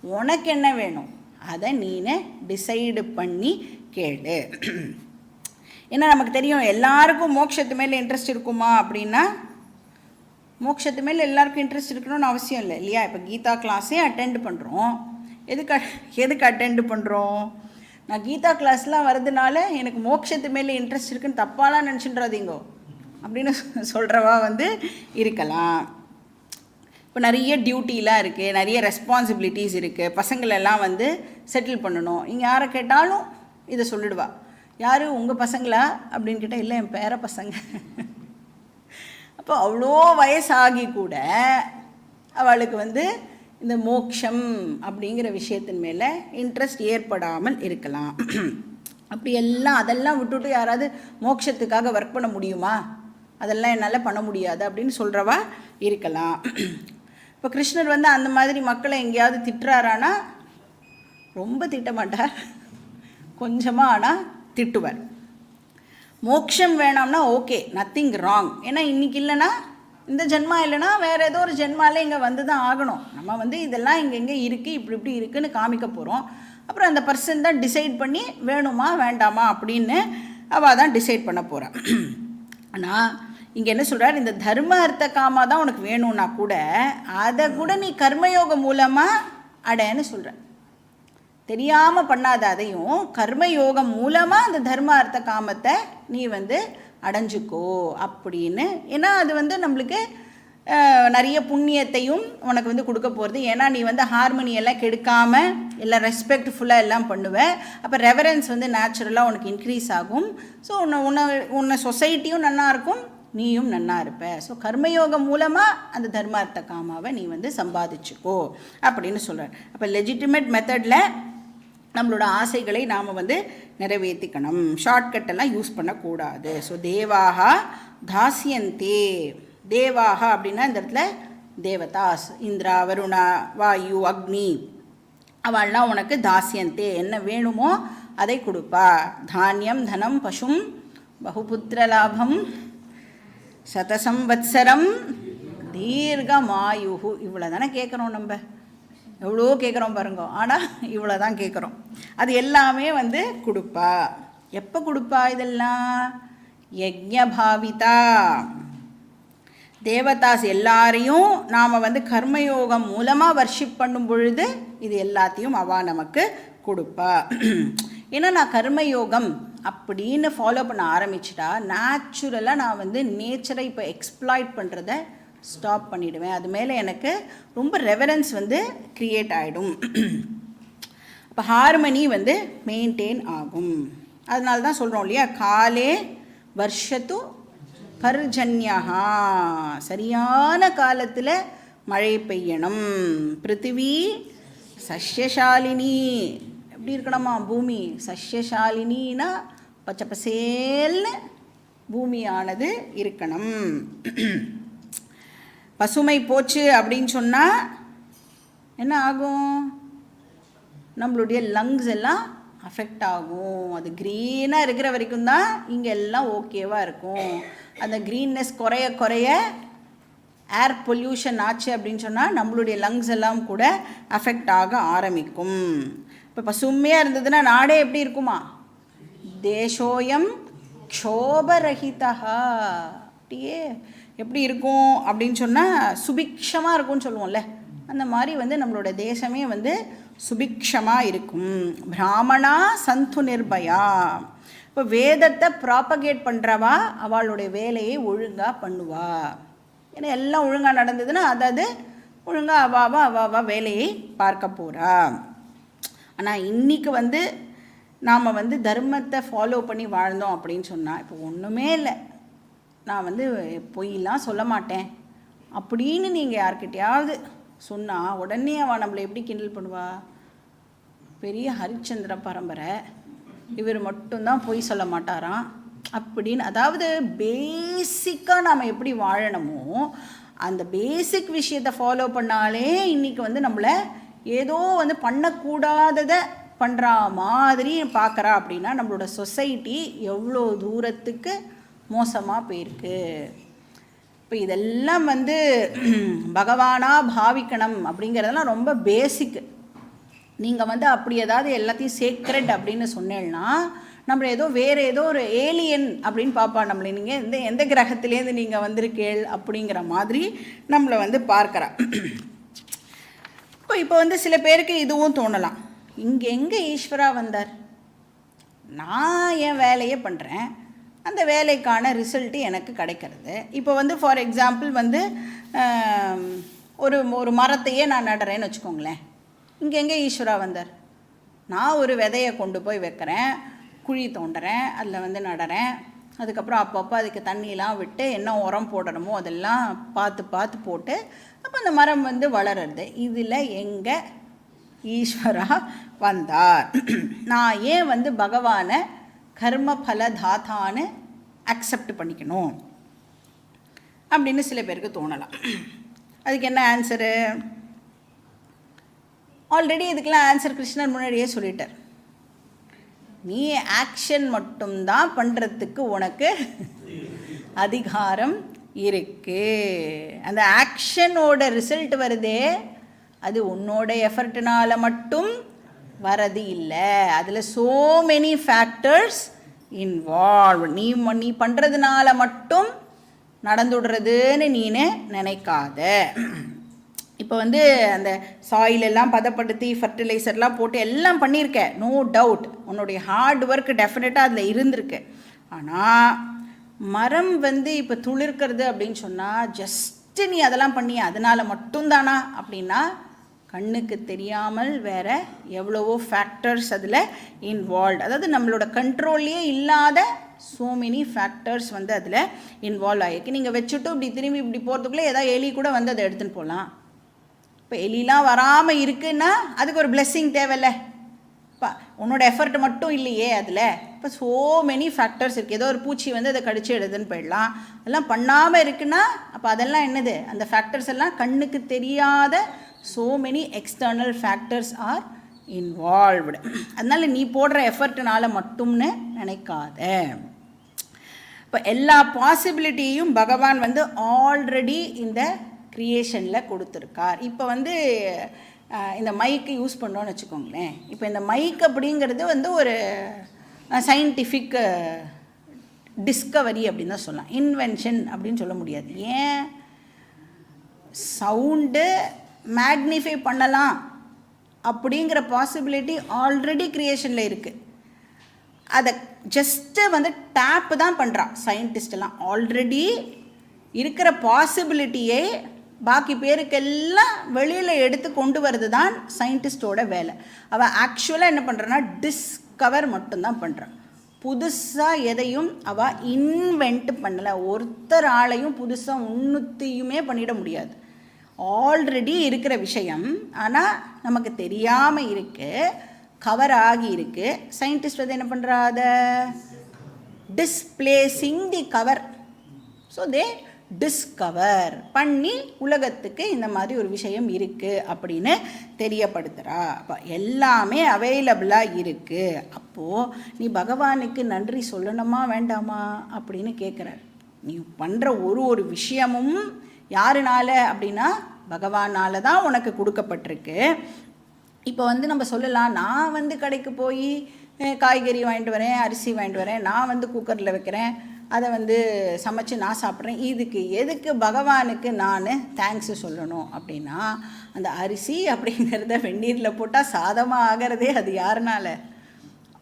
உனக்கு என்ன வேணும் அதை நீனே டிசைடு பண்ணி கேளு. ஏன்னா நமக்கு தெரியும் எல்லாருக்கும் மோட்சத்து மேலே இன்ட்ரெஸ்ட் இருக்குமா அப்படின்னா, மோட்சத்து மேலே எல்லாருக்கும் இன்ட்ரெஸ்ட் இருக்கணும்னு அவசியம் இல்லை இல்லையா? இப்போ கீதா கிளாஸே அட்டெண்ட் பண்ணுறோம். எதுக்கு அட்டெண்ட் பண்ணுறோம்? நான் கீதா கிளாஸ்லாம் வரதுனால எனக்கு மோட்சத்து மேலே இன்ட்ரெஸ்ட் இருக்குன்னு தப்பாலாம் நினச்சிட்றாதீங்கோ அப்படின்னு சொல்கிறவா வந்து இருக்கலாம். இப்போ நிறைய டியூட்டிலாம் இருக்குது, நிறைய ரெஸ்பான்சிபிலிட்டிஸ் இருக்குது, பசங்களெல்லாம் வந்து செட்டில் பண்ணணும். நீங்கள் யாரை கேட்டாலும் இதை சொல்லிடுவா. யார் உங்கள் பசங்களா அப்படின்னு கேட்டால் இல்லை என் பேர பசங்க. அப்போ அவ்வளோ வயசாகி கூட அவளுக்கு வந்து இந்த மோட்சம் அப்படிங்கிற விஷயத்தின் மேலே இன்ட்ரெஸ்ட் ஏற்படாமல் இருக்கலாம். அப்படி எல்லாம் அதெல்லாம் விட்டுட்டு யாராவது மோட்சத்துக்காக ஒர்க் பண்ண முடியுமா, அதெல்லாம் என்னால் பண்ண முடியாது அப்படின்னு சொல்கிறவா இருக்கலாம். இப்போ கிருஷ்ணர் வந்து அந்த மாதிரி மக்களை எங்கேயாவது திட்டுறாரானா ரொம்ப திட்ட மாட்டார், கொஞ்சமாக ஆனால் திட்டுவார். மோட்சம் வேணாம்னா ஓகே, நத்திங் ராங். ஏன்னா இன்றைக்கி இல்லைன்னா இந்த ஜென்மா இல்லைன்னா வேறு ஏதோ ஒரு ஜென்மாலே இங்கே வந்து தான் ஆகணும். நம்ம வந்து இதெல்லாம் இங்கே இருக்குது, இப்படி இப்படி இருக்குதுன்னு காமிக்க போகிறோம். அப்புறம் அந்த பர்சன் தான் டிசைட் பண்ணி வேணுமா வேண்டாமா அப்படின்னு அவள் தான் டிசைட் பண்ண போகிறான். ஆனால் இங்கே என்ன சொல்கிறார், இந்த தர்ம அர்த்த காமா தான் உனக்கு வேணும்னா கூட அதை கூட நீ கர்மயோகம் மூலமாக அடைன்னு சொல்கிற. தெரியாமல் பண்ணாத அதையும் கர்மயோகம் மூலமாக அந்த தர்ம அர்த்த காமத்தை நீ வந்து அடைஞ்சிக்கோ அப்படின்னு. ஏன்னா அது வந்து நம்மளுக்கு நிறைய புண்ணியத்தையும் உனக்கு வந்து கொடுக்க போகிறது. ஏன்னா நீ வந்து ஹார்மோனியெல்லாம் கெடுக்காமல் எல்லாம் ரெஸ்பெக்ட்ஃபுல்லாக எல்லாம் பண்ணுவேன். அப்போ ரெவரன்ஸ் வந்து நேச்சுரலாக உனக்கு இன்க்ரீஸ் ஆகும். ஸோ உன்னை சொசைட்டியும் நல்லாயிருக்கும், நீயும் நன்னா இருப்ப. ஸோ கர்மயோகம் மூலமாக அந்த தர்மார்த்த காமாவை நீ வந்து சம்பாதிச்சுக்கோ அப்படின்னு சொல்கிறார். அப்போ லெஜிட்டிமேட் மெத்தடில் நம்மளோட ஆசைகளை நாம் வந்து நிறைவேற்றிக்கணும், ஷார்ட்கட்டெல்லாம் யூஸ் பண்ணக்கூடாது. ஸோ தேவாகா தாசியந்தே. தேவாகா அப்படின்னா இந்த இடத்துல தேவதாஸ், இந்திரா, வருணா, வாயு, அக்னி, அவள்லாம் உனக்கு தாசியந்தே, என்ன வேணுமோ அதை கொடுப்பா. தானியம், தனம், பசும், பகுபுத்திர லாபம், சதசம்வத்சரம், தீர்க்கமாயு. இவ்வளோ தானே கேட்குறோம், நம்ம எவ்வளோ கேட்குறோம் பாருங்க. ஆனால் இவ்வளோ தான் கேட்குறோம். அது எல்லாமே வந்து கொடுப்பா. எப்போ கொடுப்பா இதெல்லாம்? யஜ்ஞபாவிதா. தேவதாஸ் எல்லாரையும் நாம் வந்து கர்மயோகம் மூலமாக வர்ஷிப் பண்ணும் பொழுது இது எல்லாத்தையும் அவள் நமக்கு கொடுப்பா. ஏன்னா நான் கர்மயோகம் அப்படின்னு ஃபாலோ பண்ண ஆரம்பிச்சிட்டா நேச்சுரலாக நான் வந்து நேச்சரை இப்போ எக்ஸ்ப்ளாய்ட் பண்ணுறத ஸ்டாப் பண்ணிவிடுவேன். அது மேலே எனக்கு ரொம்ப ரெவரன்ஸ் வந்து க்ரியேட் ஆகிடும். அப்போ ஹார்மனி வந்து மெயின்டைன் ஆகும். அதனால தான் சொல்கிறோம் இல்லையா, காலே வர்ஷத்து பர்ஜன்யா, சரியான காலத்தில் மழை பெய்யணும். பிருத்திவி சஷ்யசாலினி, எப்படி இருக்கணுமா பூமி? சஷ்யசாலினா பச்சை பசேல்னு பூமியானது இருக்கணும். பசுமை போச்சு அப்படின்னு சொன்னால் என்ன ஆகும்? நம்மளுடைய லங்ஸ் எல்லாம் அஃபெக்ட் ஆகும். அது க்ரீனாக இருக்கிற வரைக்கும் தான் இங்கே எல்லாம் ஓகேவாக இருக்கும். அந்த க்ரீன்னஸ் குறைய குறைய ஏர் பொல்யூஷன் ஆச்சு அப்படின்னு சொன்னால் நம்மளுடைய லங்ஸ் எல்லாம் கூட அஃபெக்ட் ஆக ஆரம்பிக்கும். இப்போ பசுமையாக இருந்ததுன்னா நாடே எப்படி இருக்குமா? தேசோயம் க்ஷோபரஹிதா. அப்படியே எப்படி இருக்கும் அப்படின்னு சொன்னால் சுபிக்ஷமாக இருக்கும்னு சொல்லுவோம்ல, அந்த மாதிரி வந்து நம்மளோட தேசமே வந்து சுபிக்ஷமாக இருக்கும். பிராமணா சந்து நிர்பயா. இப்போ வேதத்தை ப்ராப்பகேட் பண்ணுறவா அவளுடைய வேலையை ஒழுங்காக பண்ணுவா. ஏன்னா எல்லாம் ஒழுங்காக நடந்ததுன்னா அதாவது ஒழுங்காக அவாவா வேலையை பார்க்க போகிறா. ஆனால் இன்றைக்கி வந்து நாம் வந்து தர்மத்தை ஃபாலோ பண்ணி வாழ்ந்தோம் அப்படின்னு சொன்னால் இப்போ ஒன்றுமே இல்லை, நான் வந்து பொய்லாம் சொல்ல மாட்டேன் அப்படின்னு நீங்கள் யார்கிட்டையாவது சொன்னால் உடனே அவள் நம்மளை எப்படி கிண்டல் பண்ணுவா? பெரிய ஹரிச்சந்திர பரம்பரை, இவர் மட்டும்தான் பொய் சொல்ல மாட்டாராம் அப்படின்னு. அதாவது பேசிக்காக நாம் எப்படி வாழணுமோ அந்த பேசிக் விஷயத்தை ஃபாலோ பண்ணாலே இன்றைக்கி வந்து நம்மளை ஏதோ வந்து பண்ணக்கூடாததை பண்ணுற மாதிரி பார்க்குறா. அப்படின்னா நம்மளோட சொசைட்டி எவ்வளோ தூரத்துக்கு மோசமாக போயிருக்கு. இப்போ இதெல்லாம் வந்து பகவானாக பாவிக்கணும் அப்படிங்கிறதெல்லாம் ரொம்ப பேசிக்கு. நீங்கள் வந்து அப்படி ஏதாவது எல்லாத்தையும் சேக்ரெட் அப்படின்னு சொன்னேன்னா நம்மளை ஏதோ வேறு ஏதோ ஒரு ஏலியன் அப்படின்னு பார்ப்பா. நம்மளை நீங்கள் எந்த கிரகத்துலேருந்து நீங்கள் வந்திருக்கேள் அப்படிங்கிற மாதிரி நம்மளை வந்து பார்க்குறா. இப்போ வந்து சில பேருக்கு இதுவும் தோணலாம், இங்கே எங்கே ஈஸ்வரா வந்தார்? நான் என் வேலையை பண்ணுறேன், அந்த வேலைக்கான ரிசல்ட்டு எனக்கு கிடைக்கிறது. இப்போ வந்து ஃபார் எக்ஸாம்பிள் வந்து ஒரு மரத்தையே நான் நடுறேன்னு வச்சுக்கோங்களேன். இங்கே எங்கே ஈஸ்வரா வந்தார்? நான் ஒரு விதையை கொண்டு போய் வைக்கிறேன், குழி தோண்டுறேன், அதில் வந்து நடுறேன். அதுக்கப்புறம் அப்பப்போ அதுக்கு தண்ணியெலாம் விட்டு என்ன உரம் போடணுமோ அதெல்லாம் பார்த்து பார்த்து போட்டு அப்போ அந்த மரம் வந்து வளருது. இதில் எங்கே ஈஸ்வரா வந்தார்? நான் ஏன் வந்து பகவானை கர்ம பல தாத்தான்னு அக்செப்ட் பண்ணிக்கணும் அப்படின்னு சில பேருக்கு தோணலாம். அதுக்கு என்ன ஆன்சரு? ஆல்ரெடி இதுக்கெல்லாம் ஆன்சர் கிருஷ்ணர் முன்னாடியே சொல்லிட்டார். நீ ஆக்ஷன் மட்டும்தான் பண்ணுறதுக்கு உனக்கு அதிகாரம் இருக்கு. அந்த ஆக்ஷனோட ரிசல்ட் வருதே அது உன்னோட எஃபர்ட்னால மட்டும் வரது இல்லை. அதில் ஸோ மெனி ஃபேக்டர்ஸ் இன்வால்வ். நீ பண்ணுறதுனால மட்டும் நடந்துடுறதுன்னு நீனு நினைக்காத. இப்போ வந்து அந்த சாயிலெல்லாம் பதப்படுத்தி ஃபர்டிலைசர்லாம் போட்டு எல்லாம் பண்ணியிருக்க, நோ டவுட் உன்னுடைய ஹார்ட் ஒர்க் டெஃபினட்டாக அதில் இருந்திருக்கு. ஆனால் மரம் வந்து இப்போ துளிர்க்கிறது அப்படின்னு சொன்னால் ஜஸ்ட்டு நீ அதெல்லாம் பண்ணி அதனால் மட்டும்தானா அப்படின்னா கண்ணுக்கு தெரியாமல் வேறு எவ்வளவோ ஃபேக்டர்ஸ் அதில் இன்வால்வ். அதாவது நம்மளோட கண்ட்ரோல்லையே இல்லாத ஸோ மெனி ஃபேக்டர்ஸ் வந்து அதில் இன்வால்வ் ஆகிருக்கு. நீங்கள் வச்சுட்டு இப்படி திரும்பி இப்படி போகிறதுக்குள்ளே ஏதாவது எலி கூட வந்து அதை எடுத்துன்னு போகலாம். இப்போ எலிலாம் வராமல் இருக்குன்னா அதுக்கு ஒரு பிளெஸ்ஸிங் தேவையில்ல. இப்போ உன்னோட எஃபர்ட் மட்டும் இல்லையே அதில். இப்போ ஸோ மெனி ஃபேக்டர்ஸ் இருக்குது. ஏதோ ஒரு பூச்சி வந்து அதை கடிச்சு எடுதுன்னு போயிடலாம். அதெல்லாம் பண்ணாமல் இருக்குன்னா அப்போ அதெல்லாம் என்னது? அந்த ஃபேக்டர்ஸ் எல்லாம் கண்ணுக்கு தெரியாத so many external factors R involved. அதனால் நீ போடுற எஃபர்ட்னால மட்டும்னு நினைக்காத. இப்போ எல்லா பாசிபிலிட்டியும் பகவான் வந்து ஆல்ரெடி இந்த க்ரியேஷனில் கொடுத்துருக்கார். இப்போ வந்து இந்த மைக்கு யூஸ் பண்ணோன்னு வச்சுக்கோங்களேன். இப்போ இந்த மைக் அப்படிங்கிறது வந்து ஒரு சயின்டிஃபிக் டிஸ்கவரி அப்படின்னு தான் சொல்லலாம், இன்வென்ஷன் அப்படின்னு சொல்ல முடியாது. ஏன்? சவுண்டு மேக்னிஃபை பண்ணலாம் அப்படிங்கிற பாசிபிலிட்டி ஆல்ரெடி க்ரியேஷனில் இருக்குது. அதை ஜஸ்ட்டு வந்து டேப்பு தான் பண்ணுறான் சயின்டிஸ்டெல்லாம். ஆல்ரெடி இருக்கிற பாசிபிலிட்டியை பாக்கி பேருக்கெல்லாம் வெளியில் எடுத்து கொண்டு வரது தான் சயின்டிஸ்டோட வேலை. அவள் ஆக்சுவலாக என்ன பண்ணுறான்னா டிஸ்கவர் மட்டும்தான் பண்ணுறான். புதுசாக எதையும் அவள் இன்வென்ட் பண்ணலை. ஒருத்தர் ஆளையும் புதுசாக உன்னுத்தையுமே பண்ணிட முடியாது. ஆல்ரெடி இருக்கிற விஷயம் ஆனால் நமக்கு தெரியாமல் இருக்குது, கவர் ஆகி இருக்குது. சயின்டிஸ்ட் வந்து என்ன பண்ணுறாத displacing the cover. So they discover பண்ணி உலகத்துக்கு இந்த மாதிரி ஒரு விஷயம் இருக்குது அப்படின்னு தெரியப்படுத்துகிறா. அப்போ எல்லாமே அவைலபிளாக இருக்குது. அப்போது நீ பகவானுக்கு நன்றி சொல்லணுமா வேண்டாமா அப்படின்னு கேட்குறார். நீ பண்ணுற ஒரு விஷயமும் யாருனால அப்படின்னா பகவானால் தான் உனக்கு கொடுக்கப்பட்டிருக்கு. இப்போ வந்து நம்ம சொல்லலாம், நான் வந்து கடைக்கு போய் காய்கறி வாங்கிட்டு வரேன், அரிசி வாங்கிட்டு வரேன், நான் வந்து குக்கரில் வைக்கிறேன், அதை வந்து சமைச்சு நான் சாப்பிட்றேன், இதுக்கு எதுக்கு பகவானுக்கு நான் தேங்க்ஸு சொல்லணும் அப்படின்னா அந்த அரிசி அப்படிங்கிறத வெந்நீரில் போட்டால் சாதமாக ஆகிறதே அது யாருனால?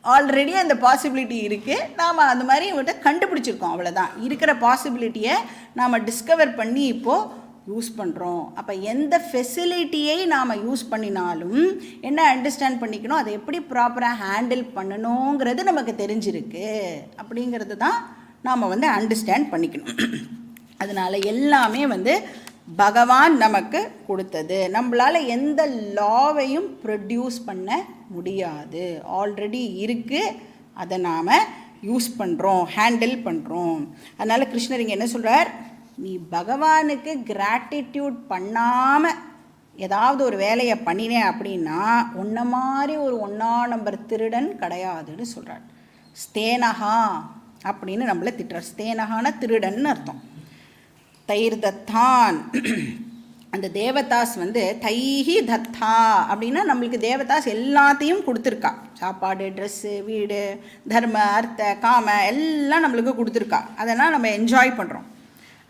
ஆல்ரெடி அந்த பாசிபிலிட்டி இருக்குது. நாம் அந்த மாதிரி இவர்கிட்ட கண்டுபிடிச்சிருக்கோம், அவ்வளோதான். இருக்கிற பாசிபிலிட்டியை நாம் டிஸ்கவர் பண்ணி இப்போது யூஸ் பண்ணுறோம். அப்போ எந்த ஃபெசிலிட்டியை நாம் யூஸ் பண்ணினாலும் என்ன அண்டர்ஸ்டாண்ட் பண்ணிக்கணும், அதை எப்படி ப்ராப்பராக ஹேண்டில் பண்ணணுங்கிறது நமக்கு தெரிஞ்சிருக்கு அப்படிங்கிறது தான் நாம் வந்து அண்டர்ஸ்டாண்ட் பண்ணிக்கணும். அதனால் எல்லாமே வந்து பகவான் நமக்கு கொடுத்தது. நம்மளால் எந்த லாவையும் ப்ரொடியூஸ் பண்ண முடியாது. ஆல்ரெடி இருக்குது, அதை நாம் யூஸ் பண்ணுறோம், ஹேண்டில் பண்ணுறோம். அதனால் கிருஷ்ணர் இங்கே என்ன சொல்கிறார், நீ பகவானுக்கு கிராட்டிடியூட் பண்ணாமல் ஏதாவது ஒரு வேலையை பண்ணினேன் அப்படின்னா உன்ன மாதிரி ஒரு 1ஆம் நம்பர் திருடன் கிடையாதுன்னு சொல்கிறார். ஸ்தேனஹா அப்படின்னு நம்மளை திட்டுறார். ஸ்தேனஹான திருடன்னு அர்த்தம். தைர் தத்தான், அந்த தேவதாஸ் வந்து தைஹி தத்தா அப்படின்னா நம்மளுக்கு தேவதாஸ் எல்லாத்தையும் கொடுத்துருக்கா. சாப்பாடு, ட்ரெஸ்ஸு, வீடு, தர்ம, அர்த்த, காம எல்லாம் நம்மளுக்கு கொடுத்துருக்கா. அதெல்லாம் நம்ம என்ஜாய் பண்ணுறோம்.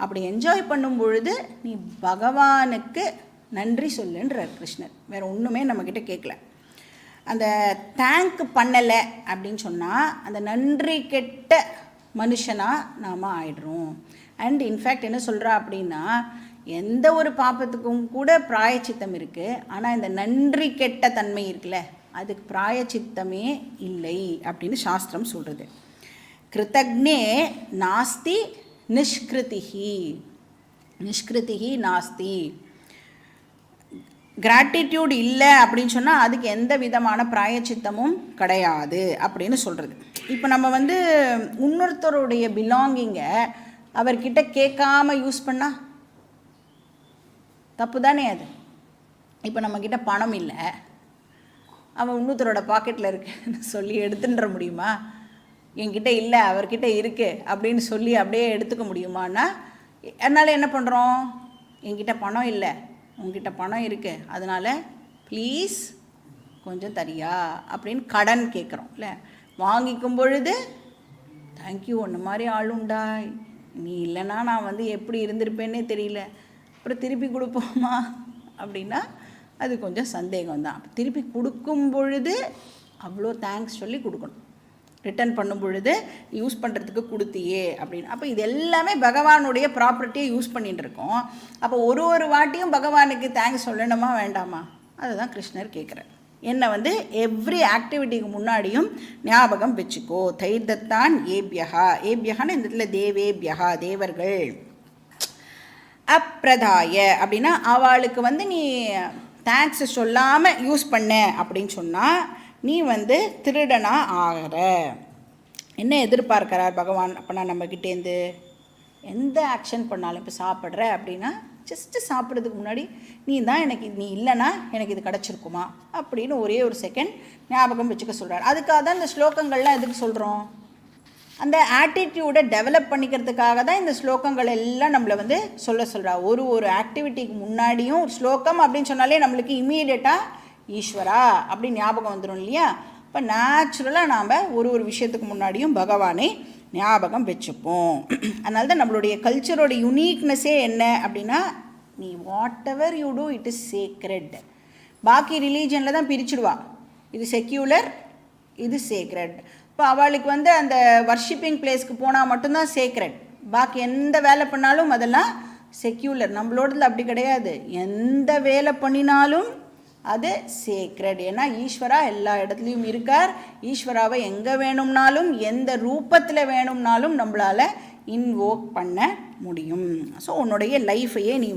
அப்படி என்ஜாய் பண்ணும் பொழுது நீ பகவானுக்கு நன்றி சொல்லுன்றார் கிருஷ்ணர். வேறு ஒன்றுமே நம்மக்கிட்ட கேட்கல. அந்த தேங்க் பண்ணலை அப்படின்னு சொன்னால் அந்த நன்றி கெட்ட மனுஷனாக நாம் ஆயிடுறோம். அண்ட் இன்ஃபேக்ட் என்ன சொல்கிறா அப்படின்னா, எந்த ஒரு பாப்பத்துக்கும் கூட பிராயச்சித்தம் இருக்குது, ஆனால் இந்த நன்றி கெட்ட தன்மை இருக்குல்ல அதுக்கு பிராயச்சித்தமே இல்லை அப்படின்னு சாஸ்திரம் சொல்கிறது. கிருத்தக்னே நாஸ்தி நிஷ்கிருதிஹி, நிஷ்கிருதிஹி நாஸ்தி. கிராட்டிடியூட் இல்லை அப்படின்னு சொன்னால் அதுக்கு எந்த விதமான பிராயச்சித்தமும் கிடையாது அப்படின்னு சொல்கிறது. இப்போ நம்ம இன்னொருத்தருடைய பிலாங்கிங்கை அவர்கிட்ட கேட்காம யூஸ் பண்ணால் தப்பு தானே அது. இப்போ நம்மக்கிட்ட பணம் இல்லை, அவன் இன்னொருத்தரோட பாக்கெட்டில் இருக்குன்னு சொல்லி எடுத்துன்ற முடியுமா? என்கிட்ட இல்லை அவர்கிட்ட இருக்குது அப்படின்னு சொல்லி அப்படியே எடுத்துக்க முடியுமான்னா, அதனால் என்ன பண்ணுறோம், என்கிட்ட பணம் இல்லை உங்ககிட்ட பணம் இருக்குது அதனால் ப்ளீஸ் கொஞ்சம் தரியா அப்படின்னு கடன் கேட்குறோம் இல்லை. வாங்கிக்கும் பொழுது தேங்க்யூ ஒன்று மாதிரி ஆளுண்டா, நீ இல்லைன்னா நான் எப்படி இருந்திருப்பேன்னே தெரியல, அப்புறம் திருப்பி கொடுப்போமா அப்படின்னா அது கொஞ்சம் சந்தேகம்தான். திருப்பி கொடுக்கும் பொழுது அவ்வளோ தேங்க்ஸ் சொல்லி கொடுக்கணும். ரிட்டர்ன் பண்ணும் பொழுது யூஸ் பண்ணுறதுக்கு கொடுத்தியே அப்படின்னு. அப்போ இது எல்லாமே பகவானுடைய ப்ராப்பர்ட்டியை யூஸ் பண்ணிட்டு இருக்கோம். அப்போ ஒரு வாட்டியும் பகவானுக்கு தேங்க்ஸ் சொல்லணுமா வேண்டாமா? அதுதான் கிருஷ்ணர் கேட்குறார். என்னை எவ்ரி ஆக்டிவிட்டிக்கு முன்னாடியும் ஞாபகம் வச்சுக்கோ. தைர்தத்தான் ஏபியகா, ஏபியகான்னு இந்த இடத்துல தேவேபியகா தேவர்கள். அப்பிரதாய அப்படின்னா அவளுக்கு நீ தேங்க்ஸ் சொல்லாமல் யூஸ் பண்ண அப்படின்னு சொன்னால் நீ திருடனா ஆகிற. என்ன எதிர்பார்க்கிறார் பகவான் அப்போனா நம்மக்கிட்டேருந்து? எந்த ஆக்ஷன் பண்ணாலும், இப்போ சாப்பிட்ற அப்படின்னா ஜஸ்ட்டு சாப்பிட்றதுக்கு முன்னாடி நீ இல்லைன்னா எனக்கு இது கிடச்சிருக்குமா அப்படின்னு ஒரே ஒரு செகண்ட் ஞாபகம் வச்சுக்க சொல்கிறார். அதுக்காக தான் இந்த ஸ்லோகங்கள்லாம் எதுக்கு சொல்கிறோம்? அந்த ஆட்டிடியூடை டெவலப் பண்ணிக்கிறதுக்காக தான் இந்த ஸ்லோகங்கள் எல்லாம் நம்மளை சொல்கிறா. ஒரு ஆக்டிவிட்டிக்கு முன்னாடியும் ஒரு ஸ்லோகம் அப்படின்னு சொன்னாலே நம்மளுக்கு இம்மீடியட்டாக ஈஸ்வரா அப்படி ஞாபகம் வந்துடும் இல்லையா? இப்போ நேச்சுரலாக நாம் ஒரு விஷயத்துக்கு முன்னாடியும் பகவானை ஞாபகம் வச்சுப்போம். அதனால தான் நம்மளுடைய கல்ச்சரோட யுனீக்னஸே என்ன அப்படின்னா, நீ what ever you do it is sacred. பாக்கி ரிலீஜனில் தான் பிரிச்சுடுவா, இது செக்யூலர் இது சேக்ரெட். இப்போ அவளுக்கு அந்த வர்ஷிப்பிங் பிளேஸ்க்கு போனால் மட்டும்தான் சேக்ரெட், பாக்கி எந்த வேலை பண்ணாலும் அதெல்லாம் செக்யூலர். நம்மளோடதுல அப்படி கிடையாது, எந்த வேலை பண்ணினாலும் அது சேக்ரெட். ஏன்னா ஈஸ்வரா எல்லா இடத்துலையும் இருக்கார். ஈஸ்வராவை எங்கே வேணும்னாலும் எந்த ரூபத்தில் வேணும்னாலும் நம்மளால் இன்வோக் பண்ண முடியும். ஸோ உன்னுடைய லைஃபையே நீ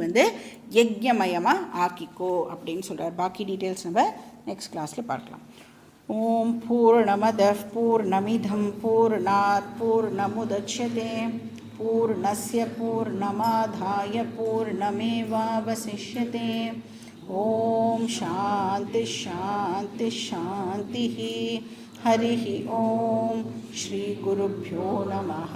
யஜ்ஞமயமாக ஆக்கிக்கோ அப்படின்னு சொல்கிறார். பாக்கி டீட்டெயில்ஸ் நம்ம நெக்ஸ்ட் கிளாஸில் பார்க்கலாம். ஓம் பூர்ணமதః பூர்ணமிதம் பூர்ணாத் பூர்ணமுதச்யதே பூர்ணஸ்ய பூர்ணமாதாய பூர்ணமேவாவசிஷ்யதே. ஓம் சாந்தி சாந்தி சாந்தி. ஹரி ஓம். ஸ்ரீ குருभ्यो நமः.